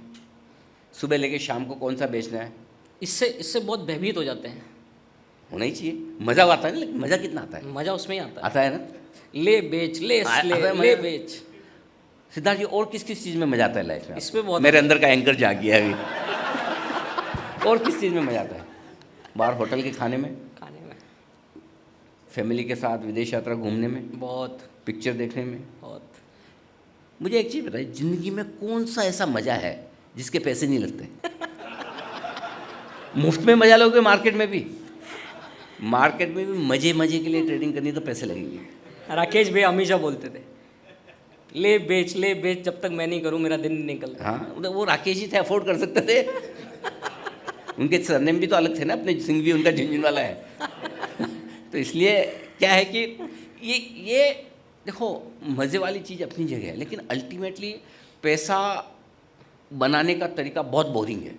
सुबह लेके शाम को कौन सा बेचना है, इससे बहुत भयभीत हो जाते हैं। होना ही चाहिए। मज़ा आता है ना, लेकिन मज़ा कितना आता है? मजा उसमें ही आता आता है ना। है। ले बेच, ले आता है ले मजा। बेच। सिद्धार्थ जी, और किस किस चीज़ में मज़ा आता है लाइफ में? इसमें बहुत। मेरे अंदर का एंकर जाग गया अभी। और किस चीज़ में मज़ा आता है? बाहर होटल के खाने में, खाने में फैमिली के साथ विदेश यात्रा घूमने में, बहुत पिक्चर देखने में। बहुत। मुझे एक चीज़ बताइए, ज़िंदगी में कौन सा ऐसा मज़ा है जिसके पैसे नहीं लगते? मुफ्त में मज़ा लोगे मार्केट में भी। मार्केट में भी मज़े मज़े के लिए ट्रेडिंग करनी तो पैसे लगेंगे। राकेश भाई हमेशा बोलते थे, ले बेच, जब तक मैं नहीं करूं मेरा दिन नहीं निकलता। हाँ, वो राकेश ही थे, अफोर्ड कर सकते थे। उनके सरनेम भी तो अलग थे ना, अपने सिंह भी उनका झुंझुन वाला है। तो इसलिए क्या है कि ये देखो, मज़े वाली चीज़ अपनी जगह है, लेकिन अल्टीमेटली पैसा बनाने का तरीका बहुत बोरिंग है।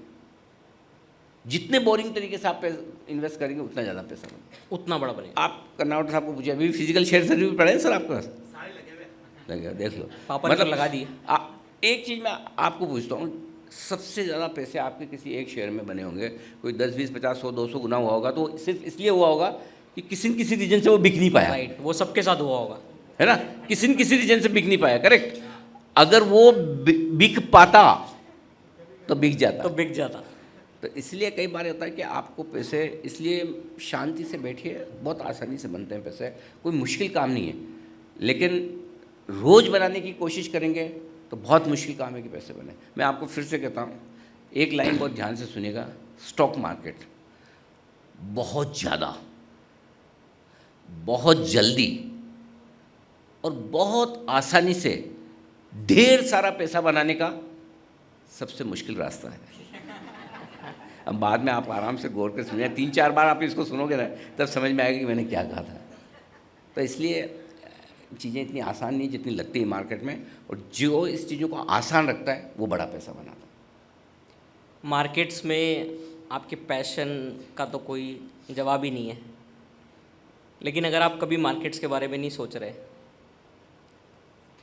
जितने बोरिंग तरीके से आप इन्वेस्ट करेंगे उतना ज़्यादा पैसा बनेगा, उतना बड़ा बनेगा। आप कर्नावट साहब को पूछिए, अभी फिजिकल शेयर सर्टिफिकेट पड़े हैं सर आपके पास? लगे, देख लो। पापा ने तो लगा दिए। एक चीज़ मैं आपको पूछता हूँ, सबसे ज़्यादा पैसे आपके किसी एक शेयर में बने होंगे, कोई 10, 20, 50, 100, 200 गुना हुआ होगा, तो सिर्फ इसलिए हुआ होगा कि किसी न किसी रीजन से वो बिक नहीं पाया। राइट, वो सबके साथ हुआ होगा, है ना, किसी न किसी रीजन से बिक नहीं पाया। करेक्ट। अगर वो बिक पाता तो बिक जाता। तो इसलिए कई बार होता है कि आपको पैसे, इसलिए शांति से बैठिए, बहुत आसानी से बनते हैं पैसे, कोई मुश्किल काम नहीं है। लेकिन रोज़ बनाने की कोशिश करेंगे तो बहुत मुश्किल काम है कि पैसे बने। मैं आपको फिर से कहता हूँ, एक लाइन बहुत ध्यान से सुनिएगा। स्टॉक मार्केट बहुत ज़्यादा, बहुत जल्दी और बहुत आसानी से ढेर सारा पैसा बनाने का सबसे मुश्किल रास्ता है। अब बाद में आप आराम से गौर कर सुनिए, 3-4 बार आप इसको सुनोगे ना, तब समझ में आएगा कि मैंने क्या कहा था। तो इसलिए चीज़ें इतनी आसान नहीं जितनी लगती है मार्केट में, और जो इस चीज़ों को आसान रखता है वो बड़ा पैसा बनाता है। मार्केट्स में आपके पैशन का तो कोई जवाब ही नहीं है, लेकिन अगर आप कभी मार्केट्स के बारे में नहीं सोच रहे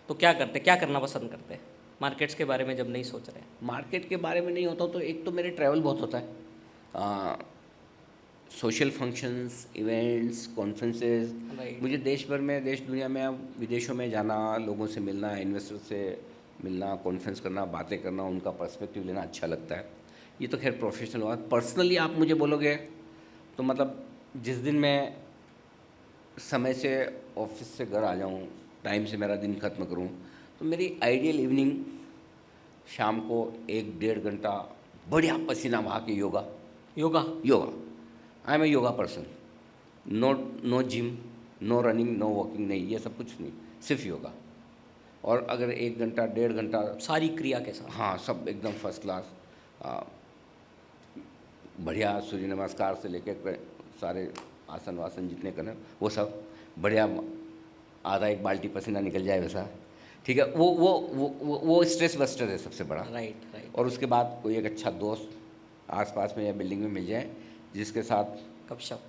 तो क्या करते, क्या करना पसंद करते हैं मार्केट्स के बारे में जब नहीं सोच रहे? मार्केट के बारे में नहीं होता तो एक तो मेरे ट्रैवल बहुत होता है, social functions, events, conferences. Right. मुझे देश भर में, देश दुनिया में, विदेशों में जाना, लोगों से मिलना, इन्वेस्टर से मिलना, कॉन्फ्रेंस करना, बातें करना, उनका पर्सपेक्टिव लेना अच्छा लगता है। ये तो खैर प्रोफेशनल हुआ। पर्सनली आप मुझे बोलोगे तो मतलब जिस दिन मैं समय से ऑफिस से घर आ जाऊँ, टाइम से मेरा दिन ख़त्म करूँ, तो मेरी आइडियल इवनिंग शाम को 1-1.5 घंटा बढ़िया पसीना बहा के yoga. I am a yoga person. No gym, no running, no walking, नहीं, ये सब कुछ नहीं, सिर्फ योगा। और अगर 1 घंटा 1.5 घंटा, सारी क्रिया के साथ? हाँ, सब एकदम फर्स्ट क्लास, बढ़िया, सूर्य नमस्कार से लेकर सारे आसन वासन जितने करें वो सब बढ़िया, आधा 1 बाल्टी पसीना निकल जाए वैसा, ठीक है। वो स्ट्रेस बस्टर है सबसे बड़ा। राइट। और उसके बाद कोई एक अच्छा दोस्त आसपास में या बिल्डिंग में मिल जाए, जिसके साथ गपशप,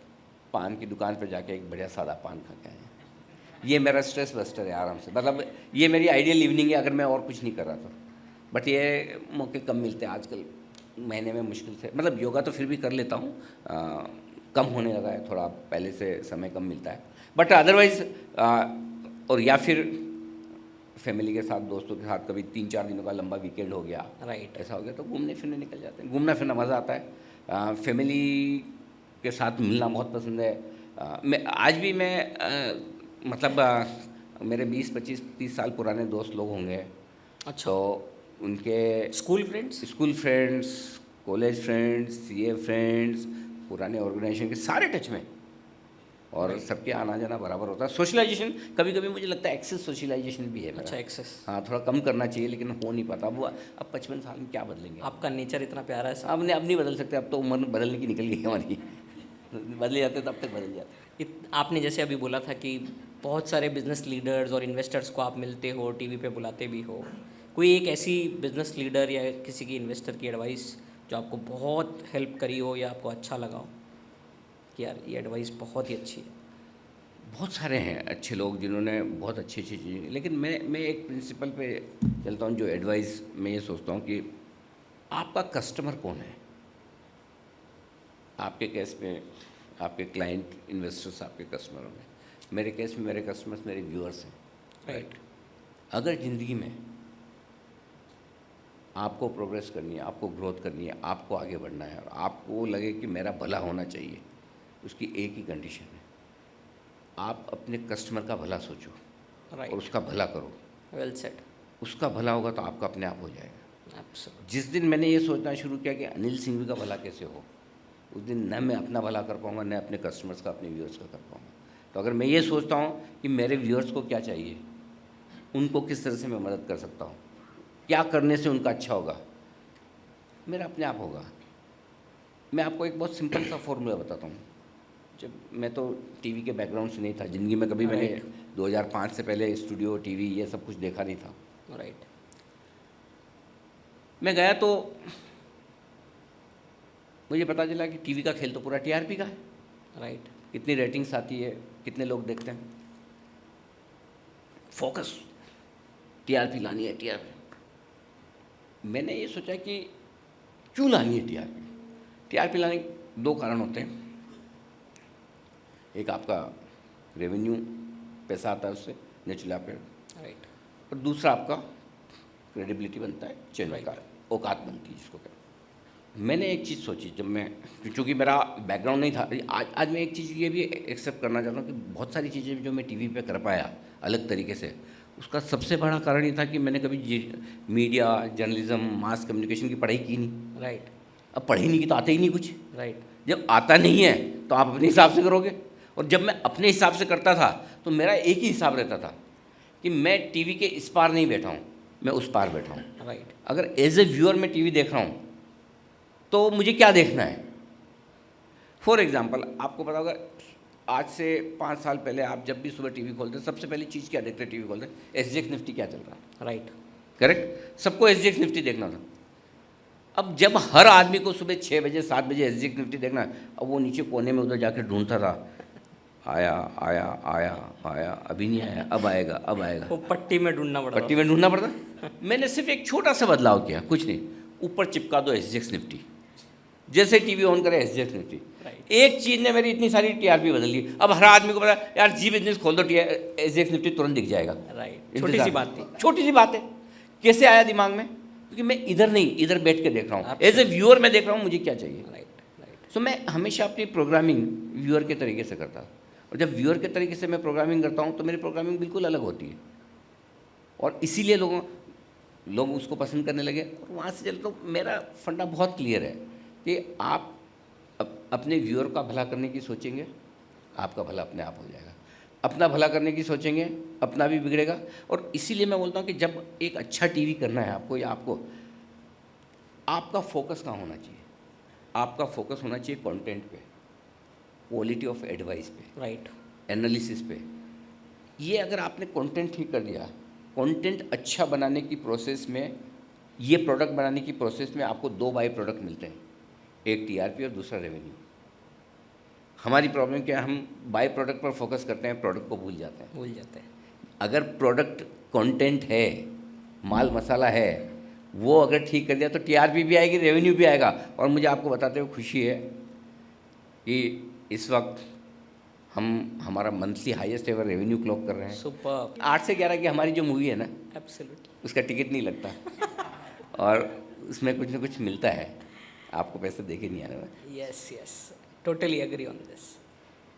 पान की दुकान पर जाके एक बढ़िया सादा पान खा के आए। ये मेरा स्ट्रेस बस्टर है आराम से, मतलब ये मेरी आइडियल इवनिंग है अगर मैं और कुछ नहीं कर रहा था। बट ये मौके कम मिलते हैं आजकल, महीने में मुश्किल से, मतलब योगा तो फिर भी कर लेता हूँ, कम होने लगा है थोड़ा, पहले से समय कम मिलता है। बट अदरवाइज़ और या फिर फैमिली के साथ, दोस्तों के साथ कभी 3-4 दिनों का लंबा वीकेंड हो गया, राइट, ऐसा हो गया तो घूमने फिरने निकल जाते हैं। घूमना फिरना मज़ा आता है, फैमिली के साथ मिलना बहुत पसंद है। मैं आज भी मतलब मेरे 20-25-30 साल पुराने दोस्त लोग होंगे। अच्छा। तो उनके school friends, college friends, CA friends, पुराने ऑर्गेनाइजेशन के सारे टच में, और सबके आना जाना बराबर होता है। सोशलाइजेशन कभी कभी मुझे लगता है एक्सेस सोशलाइजेशन भी है मेरा। अच्छा, एक्सेस, हाँ, थोड़ा कम करना चाहिए लेकिन हो नहीं पाता। अब 55 साल में क्या बदलेंगे? आपका नेचर इतना प्यारा है अब नहीं बदल सकते, अब तो उम्र बदलने की निकल गई है हमारी। बदले जाते तब तक बदल जाते। आपने जैसे अभी बोला था कि बहुत सारे बिजनेस लीडर्स और इन्वेस्टर्स को आप मिलते हो, टीवी पे बुलाते भी हो, कोई एक ऐसी बिजनेस लीडर या किसी की इन्वेस्टर की एडवाइस जो आपको बहुत हेल्प करी हो या आपको अच्छा लगा हो कि यार ये एडवाइस बहुत ही अच्छी है? बहुत सारे हैं अच्छे लोग जिन्होंने बहुत अच्छी अच्छी चीज़ें, लेकिन मैं एक प्रिंसिपल पे चलता हूँ, जो एडवाइस मैं ये सोचता हूँ कि आपका कस्टमर कौन है। आपके केस में आपके क्लाइंट, इन्वेस्टर्स आपके कस्टमर होंगे। मेरे केस में मेरे कस्टमर्स मेरे व्यूअर्स हैं। राइट। अगर ज़िंदगी में आपको प्रोग्रेस करनी है, आपको ग्रोथ करनी है, आपको आगे बढ़ना है और आपको लगे कि मेरा भला होना चाहिए, उसकी एक ही कंडीशन है, आप अपने कस्टमर का भला सोचो और उसका भला करो। Well said. उसका भला होगा तो आपका अपने आप हो जाएगा। एब्सोल्युटली। जिस दिन मैंने ये सोचना शुरू किया कि अनिल सिंघवी का भला कैसे हो, उस दिन न मैं अपना भला कर पाऊँगा, न अपने कस्टमर्स का, अपने व्यूअर्स का कर पाऊँगा। तो अगर मैं ये सोचता हूँ कि मेरे व्यूअर्स को क्या चाहिए, उनको किस तरह से मैं मदद कर सकता हूँ, क्या करने से उनका अच्छा होगा, मेरा अपने आप होगा। मैं आपको एक बहुत सिंपल सा फॉर्मूला बताता हूँ। जब मैं तो टीवी के बैकग्राउंड से नहीं था, ज़िंदगी में कभी मैंने 2005 से पहले स्टूडियो, टीवी ये सब कुछ देखा नहीं था। राइट। मैं गया तो मुझे पता चला कि टीवी का खेल तो पूरा टीआरपी का है। राइट। कितनी रेटिंग्स आती है, कितने लोग देखते हैं, फोकस टीआरपी लानी है, टीआरपी। मैंने ये सोचा कि क्यों लानी है टीआरपी। टीआरपी लाने के 2 कारण होते हैं। एक आपका रेवेन्यू, पैसा आता है उससे, नेचुरल आपके, राइट। और दूसरा आपका क्रेडिबिलिटी बनता है, चैनल का औकात बनती है जिसको कहते हैं। मैंने एक चीज़ सोची, जब मैं, क्योंकि मेरा बैकग्राउंड नहीं था, आज मैं एक चीज़ ये भी एक्सेप्ट करना चाहता हूँ कि बहुत सारी चीज़ें जो मैं टीवी पे कर पाया अलग तरीके से, उसका सबसे बड़ा कारण ये था कि मैंने कभी मीडिया, जर्नलिज्म, मास कम्युनिकेशन की पढ़ाई की नहीं। राइट। अब पढ़ी नहीं की तो आते ही नहीं कुछ। राइट। जब आता नहीं है तो आप अपने हिसाब से करोगे, और जब मैं अपने हिसाब से करता था तो मेरा एक ही हिसाब रहता था कि मैं टीवी के इस पार नहीं बैठा हूँ, मैं उस पार बैठा हूँ। राइट। अगर एज ए व्यूअर मैं टीवी देख रहा हूँ तो मुझे क्या देखना है। फॉर एग्जाम्पल, आपको पता होगा, आज से 5 साल पहले आप जब भी सुबह टीवी खोलते हैं, सबसे पहली चीज़ क्या देखते हैं टीवी खोलते हैं? एसजीएक्स निफ्टी क्या चल रहा है। राइट। करेक्ट, सबको एसजीएक्स निफ्टी देखना था। अब जब हर आदमी को सुबह 6 बजे 7 बजे एसजीएक्स निफ्टी देखना है, अब वो नीचे कोने में उधर जाकर ढूंढता था आया आया आया आया, अभी नहीं आया, अब आएगा अब आएगा। वो पट्टी में ढूंढना पड़ रहा पट्टी में ढूंढना पड़ता। मैंने सिर्फ एक छोटा सा बदलाव किया, कुछ नहीं, ऊपर चिपका दो SGX निफ्टी, जैसे टीवी ऑन करे SGX निफ्टी। Right. एक चीज़ ने मेरी इतनी सारी TRP बदल दी। अब हर आदमी को पता यार जी बिजनेस खोल दो, SGX निफ्टी तुरंत दिख जाएगा। राइट, छोटी सी बात थी। छोटी सी बात है, कैसे आया दिमाग में? क्योंकि मैं इधर नहीं, इधर बैठ के देख रहा हूँ, एज ए व्यूअर मैं देख रहा हूँ मुझे क्या चाहिए। Right right. सो मैं हमेशा अपनी प्रोग्रामिंग व्यूअर के तरीके से करता, और जब व्यूअर के तरीके से मैं प्रोग्रामिंग करता हूँ तो मेरी प्रोग्रामिंग बिल्कुल अलग होती है, और इसीलिए लोग उसको पसंद करने लगे। और वहाँ से चले तो मेरा फंडा बहुत क्लियर है कि आप अपने व्यूअर का भला करने की सोचेंगे, आपका भला अपने आप हो जाएगा। अपना भला करने की सोचेंगे, अपना भी बिगड़ेगा। और इसीलिए मैं बोलता हूँ कि जब एक अच्छा टीवी करना है आपको, या आपका फोकस कहाँ होना चाहिए? आपका फोकस होना चाहिए कंटेंट पे, क्वालिटी ऑफ एडवाइस पे, राइट, एनालिसिस पे। ये अगर आपने कंटेंट ठीक कर दिया, कंटेंट अच्छा बनाने की प्रोसेस में, ये प्रोडक्ट बनाने की प्रोसेस में आपको 2 बाई प्रोडक्ट मिलते हैं, एक TRP और दूसरा रेवेन्यू। हमारी प्रॉब्लम क्या है, हम बाई प्रोडक्ट पर फोकस करते हैं, प्रोडक्ट को भूल जाते हैं। अगर प्रोडक्ट कंटेंट है, माल मसाला है, वो अगर ठीक कर दिया तो TRP भी आएगी, रेवेन्यू भी आएगा। और मुझे आपको बताते हुए खुशी है कि इस वक्त हमारा monthly highest ever revenue clock कर रहे हैं। सुपर। 8 से 11 की हमारी जो मूवी है ना, एब्सोल्युटली। उसका टिकट नहीं लगता और उसमें कुछ ना कुछ मिलता है, आपको पैसे देके नहीं आने वाले। Yes yes, totally agree on this.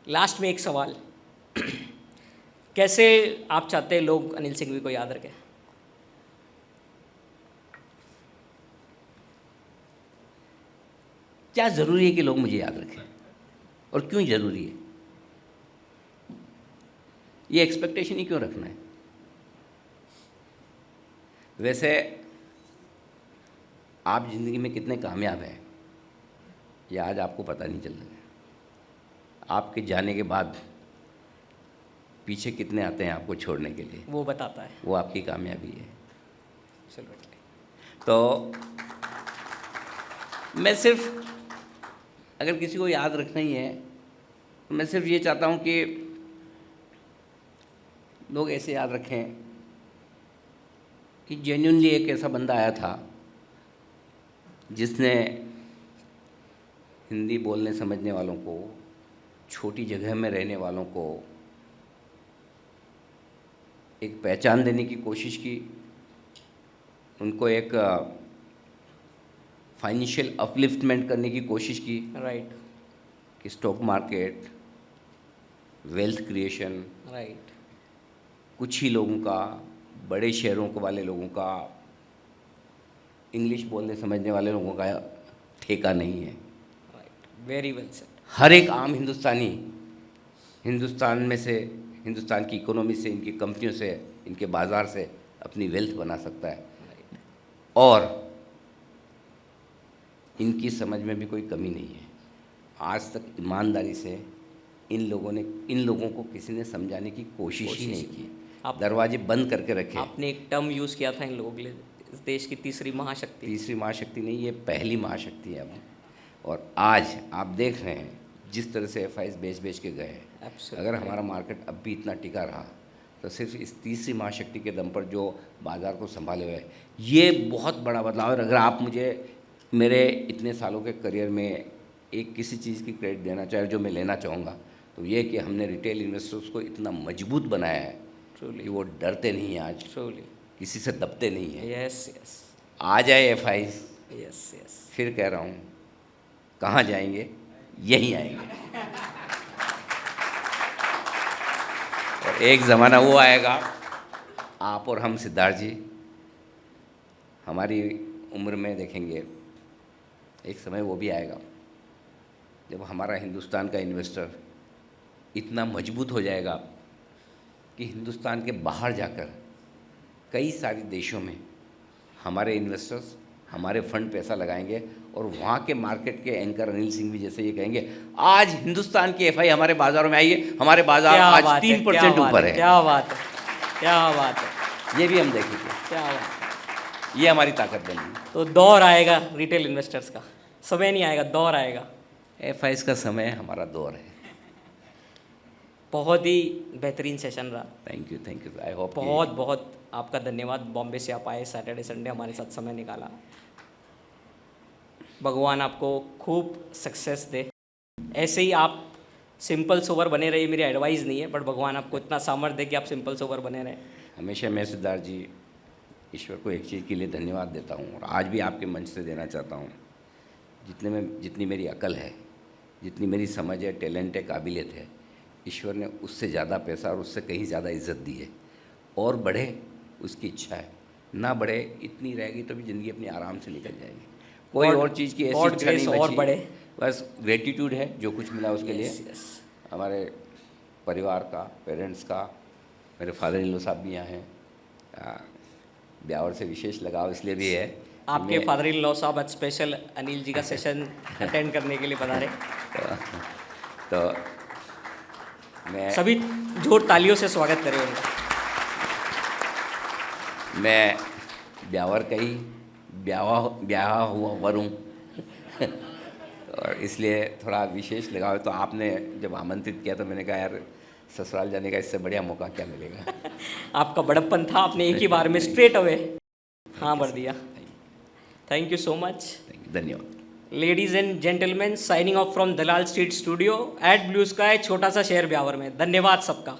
Last में एक सवाल, कैसे आप चाहते हैं लोग अनिल सिंघवी को याद रखें? क्या ज़रूरी है कि लोग मुझे याद रखें, और क्यों ज़रूरी है? ये एक्सपेक्टेशन ही क्यों रखना है? वैसे आप ज़िंदगी में कितने कामयाब हैं ये आज आपको पता नहीं चल रहा है। आपके जाने के बाद पीछे कितने आते हैं आपको छोड़ने के लिए, वो बताता है, वो आपकी कामयाबी है। एब्सोल्युटली। तो मैं सिर्फ, अगर किसी को याद रखना ही है तो मैं सिर्फ ये चाहता हूँ कि लोग ऐसे याद रखें कि जेन्युइनली एक ऐसा बंदा आया था जिसने हिंदी बोलने समझने वालों को, छोटी जगह में रहने वालों को एक पहचान देने की कोशिश की, उनको एक फाइनेंशियल अपलिफ्टमेंट करने की कोशिश की। राइट कि stock market, wealth creation, right, कुछ ही लोगों का, बड़े शहरों को वाले लोगों का, इंग्लिश बोलने समझने वाले लोगों का ठेका नहीं है। Right, very well said. हर एक आम हिंदुस्तानी हिंदुस्तान में से, हिंदुस्तान की इकोनॉमी से, इनकी कंपनियों से, इनके बाज़ार से अपनी वेल्थ बना सकता है, और इनकी समझ में भी कोई कमी नहीं है। आज तक ईमानदारी से इन लोगों को किसी ने समझाने की कोशिश ही नहीं की। दरवाजे बंद करके रखे। आपने एक टर्म यूज़ किया था इन लोगों के लिए, इस देश की तीसरी महाशक्ति। तीसरी महाशक्ति नहीं, ये पहली महाशक्ति है अब। और आज आप देख रहे हैं जिस तरह से FIs बेच के गए हैं। अगर हमारा मार्केट अब भी इतना टिका रहा तो सिर्फ इस तीसरी महाशक्ति के दम पर जो बाज़ार को संभाले हुए, ये बहुत बड़ा बदलाव है। अगर आप मुझे मेरे इतने सालों के करियर में एक किसी चीज़ की क्रेडिट देना चाहे, जो मैं लेना चाहूँगा, तो ये कि हमने रिटेल इन्वेस्टर्स को इतना मजबूत बनाया है कि वो डरते नहीं हैं आज, किसी से दबते नहीं हैं। यस यस, आ जाए FIs, यस यस, फिर कह रहा हूँ कहाँ जाएंगे, यहीं आएंगे। और एक ज़माना वो आएगा, आप और हम सिद्धार्थ जी हमारी उम्र में देखेंगे, एक समय वो भी आएगा जब हमारा हिंदुस्तान का इन्वेस्टर इतना मजबूत हो जाएगा कि हिंदुस्तान के बाहर जाकर कई सारे देशों में हमारे इन्वेस्टर्स, हमारे फंड पैसा लगाएंगे, और वहाँ के मार्केट के एंकर अनिल सिंघवी जैसे ये कहेंगे, आज हिंदुस्तान की FI हमारे बाज़ारों में आइए, हमारे बाज़ार आज 3% ऊपर है। क्या बात है, क्या बात है, ये भी हम देखेंगे, क्या बात है। ये हमारी ताकत बनेगी। तो दौर आएगा रिटेल इन्वेस्टर्स का, समय नहीं आएगा, दौर आएगा। FIs का समय हमारा दौर है। बहुत ही बेहतरीन सेशन रहा। थैंक यू आई होप बहुत बहुत आपका धन्यवाद, बॉम्बे से आप आए, सैटरडे संडे हमारे साथ समय निकाला। भगवान आपको खूब सक्सेस दे। ऐसे ही आप सिंपल सोबर बने रहिए, मेरी एडवाइस नहीं है, बट भगवान आपको इतना सामर्थ्य दे कि आप सिंपल सोबर बने रहें। हमेशा मैं सिद्धार्थ जी ईश्वर को एक चीज़ के लिए धन्यवाद देता हूँ और आज भी आपके मंच से देना चाहता हूँ। जितनी मेरी अकल है, जितनी मेरी समझ है, टैलेंट है, काबिलियत है, ईश्वर ने उससे ज़्यादा पैसा और उससे कहीं ज़्यादा इज्जत दी है। और बढ़े उसकी इच्छा है, ना बढ़े इतनी रहेगी तो भी ज़िंदगी अपनी आराम से निकल जाएगी। कोई और चीज़ की ऐसी इच्छा नहीं और बची। बढ़े, बस ग्रेटिट्यूड है जो कुछ मिला उसके लिए। हमारे परिवार का, पेरेंट्स का, मेरे फादर इन लॉ साहब भी यहाँ हैं। ब्यावर से विशेष लगाव इसलिए भी है, आपके फादर इन लॉ साहब आज स्पेशल अनिल जी का सेशन अटेंड करने के लिए बता रहे। तो मैं सभी जोर तालियों से स्वागत करें उनका। मैं ब्यावर का ही ब्याह हुआ वर हूँ और इसलिए थोड़ा विशेष लगाव। तो आपने जब आमंत्रित किया तो मैंने कहा यार ससुराल जाने का इससे बढ़िया मौका क्या मिलेगा। आपका बड़प्पन था, आपने एक ही बार में स्ट्रेट अवे हाँ भर दिया। थैंक यू सो मच, धन्यवाद। Ladies and gentleman, signing off from Dalal street studio eight blue sky, छोटा सा शहर ब्यावर में। धन्यवाद सबका।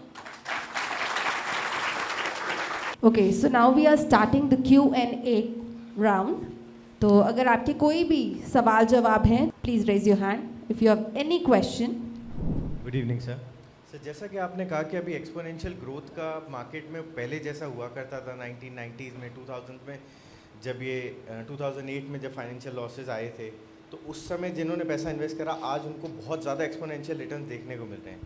Okay, so now we are starting the Q&A round. तो अगर आपके कोई भी सवाल जवाब हैं, please raise your hand if you have any question. Good evening sir. Sir जैसा कि आपने कहा कि अभी एक्सपोनेंशियल ग्रोथ का मार्केट में पहले जैसा हुआ करता था 1990s में, 2000 में, जब ये 2008 में जब फाइनेंशियल लॉसेज आए थे, तो उस समय जिन्होंने पैसा इन्वेस्ट करा आज उनको बहुत ज़्यादा एक्सपोनेंशियल रिटर्न देखने को मिल रहे हैं।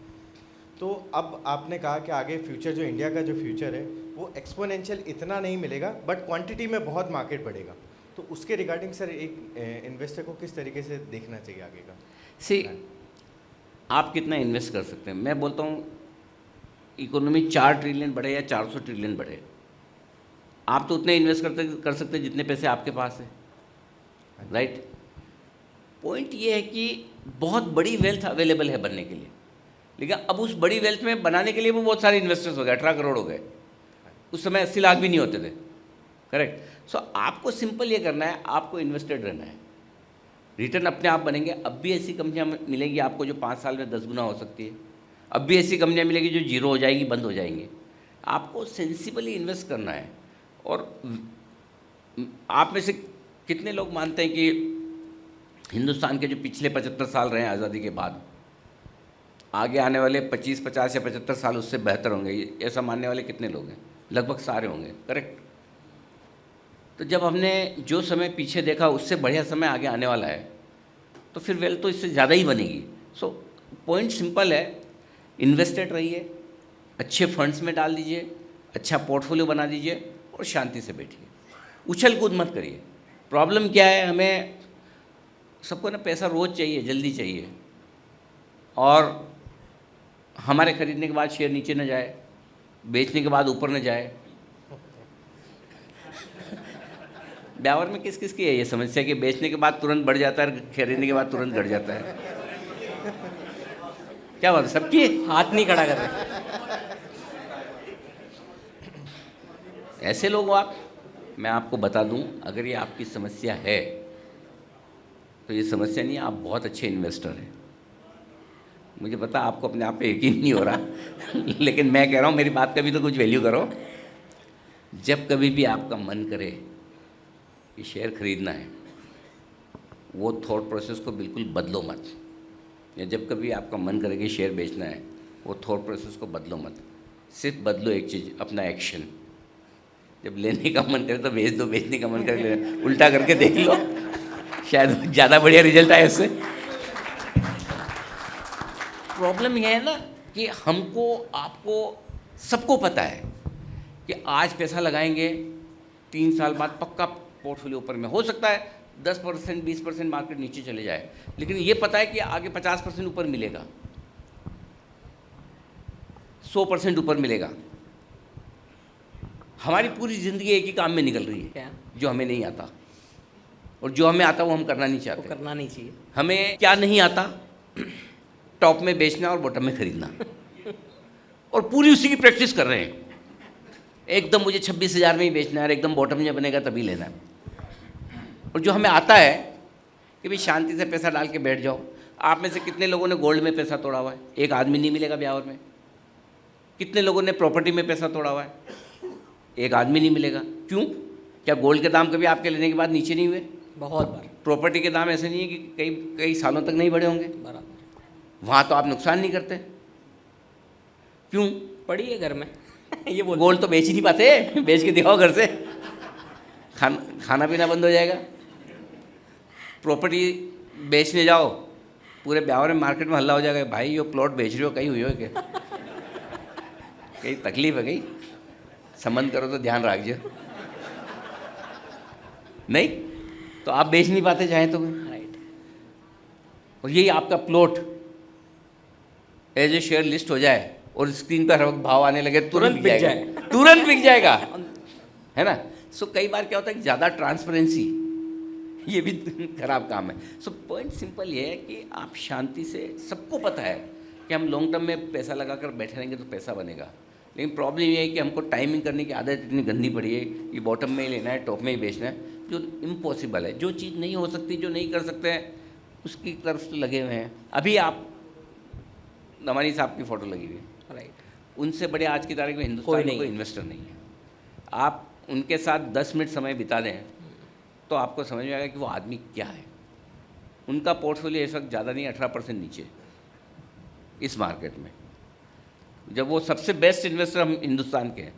तो अब आपने कहा कि आगे फ्यूचर जो इंडिया का जो फ्यूचर है वो एक्सपोनेंशियल इतना नहीं मिलेगा बट क्वांटिटी में बहुत मार्केट बढ़ेगा। तो उसके रिगार्डिंग सर एक इन्वेस्टर को किस तरीके से देखना चाहिए आगे का? आप कितना इन्वेस्ट कर सकते हैं? मैं बोलता हूँ इकोनॉमी 4 ट्रिलियन बढ़े या 400 ट्रिलियन बढ़े, आप तो उतने इन्वेस्ट कर सकते हैं जितने पैसे आपके पास है, राइट? पॉइंट ये है कि बहुत बड़ी वेल्थ अवेलेबल है बनने के लिए, लेकिन अब उस बड़ी वेल्थ में बनाने के लिए वो बहुत सारे इन्वेस्टर्स हो गए, 18 करोड़ हो गए। उस समय 80 लाख भी नहीं होते थे, करेक्ट? सो आपको सिंपल ये करना है, आपको इन्वेस्टेड रहना है, रिटर्न अपने आप बनेंगे। अब भी ऐसी कंपनियां मिलेंगी आपको जो 5 साल में 10 गुना हो सकती है, अब भी ऐसी कंपनियां मिलेगी जो जीरो हो जाएगी, बंद हो जाएंगी। आपको सेंसिबली इन्वेस्ट करना है। और आप में से कितने लोग मानते हैं कि हिंदुस्तान के जो पिछले 75 साल रहे हैं आज़ादी के बाद, आगे आने वाले 25, 50 या 75 साल उससे बेहतर होंगे, ऐसा मानने वाले कितने लोग हैं? लगभग सारे होंगे, करेक्ट? तो जब हमने जो समय पीछे देखा उससे बढ़िया समय आगे आने वाला है, तो फिर वेल्थ तो इससे ज़्यादा ही बनेगी। सो पॉइंट सिंपल है, इन्वेस्टेड रहिए, अच्छे फंड्स में डाल दीजिए, अच्छा पोर्टफोलियो बना दीजिए और शांति से बैठिए, उछल कूद मत करिए। प्रॉब्लम क्या है, हमें सबको ना पैसा रोज़ चाहिए, जल्दी चाहिए, और हमारे खरीदने के बाद शेयर नीचे न जाए, बेचने के बाद ऊपर न जाए। ब्यावर में किस किस की है ये समस्या कि बेचने के बाद तुरंत बढ़ जाता है, खरीदने के बाद तुरंत घट जाता है? क्या बात है, सबकी? हाथ नहीं खड़ा कर रहे। ऐसे लोग हो आप। मैं आपको बता दूं, अगर ये आपकी समस्या है तो ये समस्या नहीं है, आप बहुत अच्छे इन्वेस्टर हैं। मुझे पता आपको अपने आप पे यकीन नहीं हो रहा लेकिन मैं कह रहा हूँ मेरी बात का भी तो कुछ वैल्यू करो। जब कभी भी आपका मन करे कि शेयर खरीदना है, वो थॉट प्रोसेस को बिल्कुल बदलो मत। या जब कभी आपका मन करे कि शेयर बेचना है, वो थॉट प्रोसेस को बदलो मत। सिर्फ बदलो एक चीज़, अपना एक्शन। जब लेने का मन करे तो बेच दो, बेचने का मन करे उल्टा करके देख लो, शायद ज़्यादा बढ़िया रिजल्ट आए उससे। प्रॉब्लम यह है ना कि हमको, आपको, सबको पता है कि आज पैसा लगाएंगे 3 साल बाद पक्का पोर्टफोलियो ऊपर में हो सकता है 10%, 20% मार्केट नीचे चले जाए, लेकिन ये पता है कि आगे 50% ऊपर मिलेगा, 100% ऊपर मिलेगा। हमारी पूरी ज़िंदगी एक ही काम में निकल रही है, क्या? जो हमें नहीं आता, और जो हमें आता वो हम करना नहीं चाहते। करना नहीं चाहिए। हमें क्या नहीं आता? टॉप में बेचना और बॉटम में खरीदना। और पूरी उसी की प्रैक्टिस कर रहे हैं। एकदम मुझे 26,000 में ही बेचना है और एकदम बॉटम में बनेगा तभी लेना है। और जो हमें आता है कि भाई शांति से पैसा डाल के बैठ जाओ। आप में से कितने लोगों ने गोल्ड में पैसा तोड़ा हुआ है? एक आदमी नहीं मिलेगा ब्यावर में। कितने लोगों ने प्रॉपर्टी में पैसा तोड़ा हुआ है? एक आदमी नहीं मिलेगा। क्यों? क्या गोल्ड के दाम कभी आपके लेने के बाद नीचे नहीं हुए? बहुत बार। प्रॉपर्टी के दाम ऐसे नहीं है कि कई कई सालों तक नहीं बढ़े होंगे। बराबर। वहाँ तो आप नुकसान नहीं करते। क्यों? पड़ी है घर में ये बोल। गोल्ड तो बेच ही नहीं पाते। बेच के दिखाओ घर से, खाना पीना बंद हो जाएगा। प्रॉपर्टी बेचने जाओ, पूरे ब्यावर में मार्केट में हल्ला हो जाएगा, भाई ये प्लॉट बेच रहे हो, कहीं हुई हो क्या? कहीं तकलीफ है, कहीं संबंध करो तो ध्यान रखिए। नहीं तो आप बेच नहीं पाते चाहे तो। राइट। और यही आपका plot as a share list हो जाए और स्क्रीन पर हर वक्त भाव आने लगे, तुरंत बिक जाए, तुरंत बिक जाएगा, है ना। सो कई बार क्या होता है कि ज़्यादा ट्रांसपेरेंसी, ये भी खराब काम है। सो पॉइंट सिंपल ये है कि आप शांति से, सबको पता है कि हम लॉन्ग टर्म में पैसा लगाकर बैठे रहेंगे तो पैसा बनेगा, लेकिन प्रॉब्लम ये है कि हमको टाइमिंग करने की आदत इतनी गंदी पड़ी है कि बॉटम में ही लेना है, टॉप में ही बेचना है, जो इम्पॉसिबल है। जो चीज़ नहीं हो सकती, जो नहीं कर सकते हैं, उसकी तरफ तो लगे हुए हैं। अभी आप नमानी साहब की फ़ोटो लगी हुई है, राइट। उनसे बड़े आज की तारीख में हिंदुस्तान में कोई इन्वेस्टर नहीं है। आप उनके साथ 10 मिनट समय बिता दें तो आपको समझ में आएगा कि वो आदमी क्या है। उनका पोर्टफोलियो इस वक्त ज़्यादा नहीं, 18% नीचे इस मार्केट में, जब वो सबसे बेस्ट इन्वेस्टर हम हिंदुस्तान के हैं।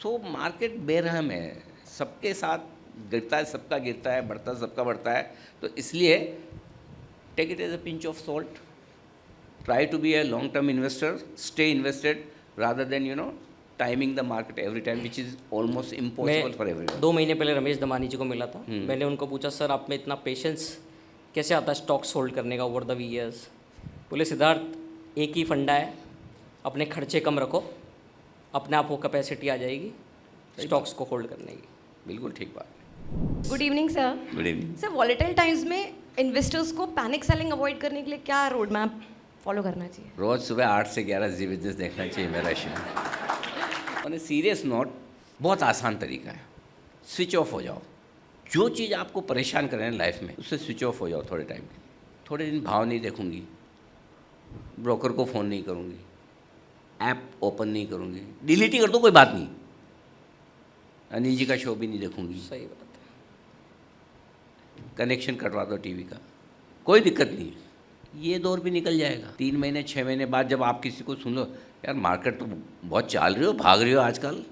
सो मार्केट बेरहम है, सबके साथ गिरता है, सबका गिरता है, बढ़ता है, सबका बढ़ता है। तो इसलिए take it as a pinch of salt, try to be a long term investor, stay invested rather than timing the market every time, which is almost impossible for everyone. 2 महीने पहले रमेश दमानी जी को मिला था। मैंने उनको पूछा, सर आप में इतना पेशेंस कैसे आता है स्टॉक्स होल्ड करने का ओवर द ईयर्स? बोले सिद्धार्थ, एक ही फंडा है, अपने खर्चे कम रखो, अपने आप वो कैपेसिटी आ जाएगी स्टॉक्स को होल्ड करने की। बिल्कुल ठीक बात। Good evening sir. Good evening. Sir, volatile times में इन्वेस्टर्स को पैनिक सेलिंग अवॉइड करने के लिए क्या रोड मैप फॉलो करना चाहिए? रोज़ सुबह 8 से 11 जी बिजनेस देखना चाहिए मेरा share. On a serious note, बहुत आसान तरीका है, स्विच ऑफ हो जाओ। जो चीज़ आपको परेशान कर रहे हैं लाइफ में, उससे स्विच ऑफ हो जाओ थोड़े टाइम के लिए। थोड़े दिन भाव नहीं देखूंगी, ब्रोकर को फ़ोन नहीं करूंगी, ऐप ओपन नहीं करूंगी, डिलीट ही कर दो, कोई बात नहीं। अनिल जी का शो भी नहीं देखूंगी, सही बात है। कनेक्शन कटवा दो टीवी का, कोई दिक्कत नहीं है। ये दौर भी निकल जाएगा। 3 महीने 6 महीने बाद जब आप किसी को सुन लो, यार मार्केट तो बहुत चाल रही हो, भाग रही हो आजकल,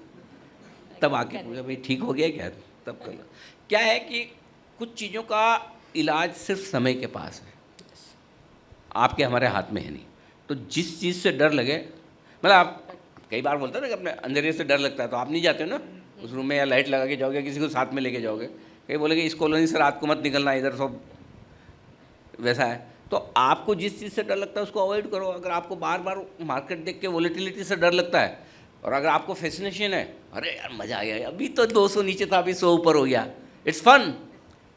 तब आके पूछा भाई ठीक हो गया क्या, तब कर लो। क्या है कि कुछ चीज़ों का इलाज सिर्फ समय के पास है, आपके हमारे हाथ में है नहीं। तो जिस चीज़ से डर लगे, मतलब आप कई बार बोलते हो ना कि अपने अंधेरे से डर लगता है, तो आप नहीं जाते हो ना उस रूम में, या लाइट लगा के जाओगे, किसी को साथ में लेके जाओगे। कहीं बोलेगे इस कॉलोनी से रात को मत निकलना, इधर सब वैसा है। तो आपको जिस चीज़ से डर लगता है उसको अवॉइड करो। अगर आपको बार बार मार्केट देख के वोलेटिलिटी से डर लगता है, और अगर आपको फैसिनेशन है, अरे यार मज़ा आ गया, अभी तो 200 नीचे था, अभी 100 ऊपर हो गया, इट्स फन,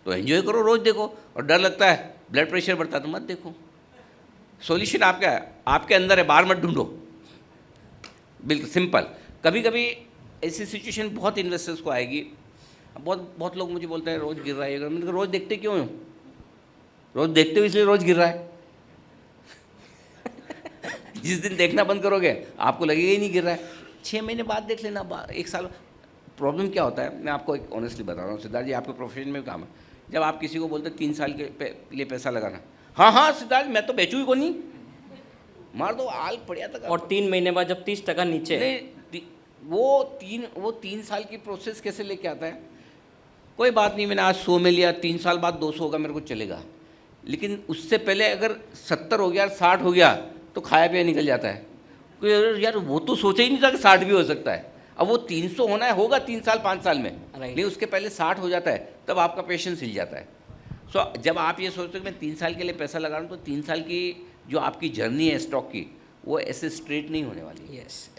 तो एंजॉय करो, रोज़ देखो। और डर लगता है, ब्लड प्रेशर बढ़ता है, तो मत देखो। सॉल्यूशन आपका है, आपके अंदर है, बाहर मत ढूंढो। बिल्कुल सिंपल। कभी कभी ऐसी सिचुएशन बहुत इन्वेस्टर्स को आएगी, बहुत लोग मुझे बोलते हैं रोज़ गिर रहा है, मैंने कहा रोज़ देखते क्यों हो? रोज़ देखते हो इसलिए रोज़ गिर रहा है। जिस दिन देखना बंद करोगे आपको लगेगा ही नहीं गिर रहा है। 6 महीने बाद देख लेना, 1 साल। प्रॉब्लम क्या होता है, मैं आपको एक ऑनेस्टली बता रहा हूँ सिद्धार्थ जी, आपके प्रोफेशन में काम है। जब आप किसी को बोलते 3 साल के लिए पैसा लगाना, हाँ सिद्धार्थ मैं तो बेचूँ ही को नहीं, मार दो आल पड़िया तक। और 3 महीने बाद जब 30% नीचे, नहीं, वो 3 साल की प्रोसेस कैसे लेके आता है? कोई बात नहीं, मैंने आज 100 में लिया, 3 साल बाद 200 होगा, मेरे को चलेगा। लेकिन उससे पहले अगर 70 हो गया, 60 हो गया, तो खाया पिया निकल जाता है। यार वो तो सोचा ही नहीं था कि 60 भी हो सकता है। अब वो 300 होना है, होगा 3 साल 5 साल में, नहीं उसके पहले 60 हो जाता है, तब आपका पेशेंस हिल जाता है। सो जब आप ये सोचते हो कि मैं 3 साल के लिए पैसा लगा रहा हूँ, तो 3 साल की जो आपकी जर्नी है स्टॉक की, वो ऐसे स्ट्रेट नहीं होने वाली है। यस,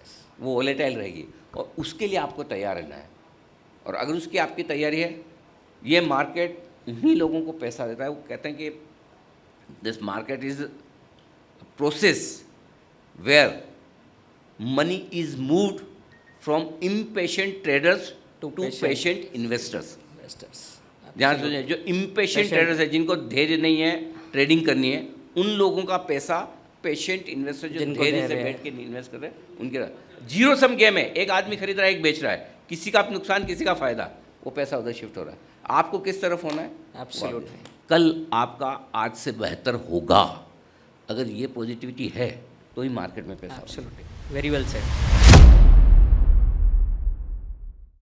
वो वोलेटाइल रहेगी, और उसके लिए आपको तैयार रहना है। और अगर उसकी आपकी तैयारी है, ये मार्केट उन्हीं लोगों को पैसा देता है। वो कहते हैं कि this market is process where money is moved from impatient traders To to patient investors. Investors. ध्यान से सुनिए, जो इम्पेशेंट ट्रेडर्स है, जिनको धैर्य नहीं है, ट्रेडिंग करनी है, उन लोगों का पैसा पेशेंट इन्वेस्टर जो जिनको धैर्य से धैर्य है। बैठ के इन्वेस्ट कर रहे हैं उनके जीरो सम गेम है। एक आदमी खरीद रहा है, एक बेच रहा है, किसी का नुकसान किसी का फायदा, वो पैसा उधर शिफ्ट हो रहा है। आपको किस तरफ होना है? Absolutely. कल आपका आज से बेहतर होगा। अगर ये पॉजिटिविटी है तो ही मार्केट में पैसा होगा। Absolutely. Very well said.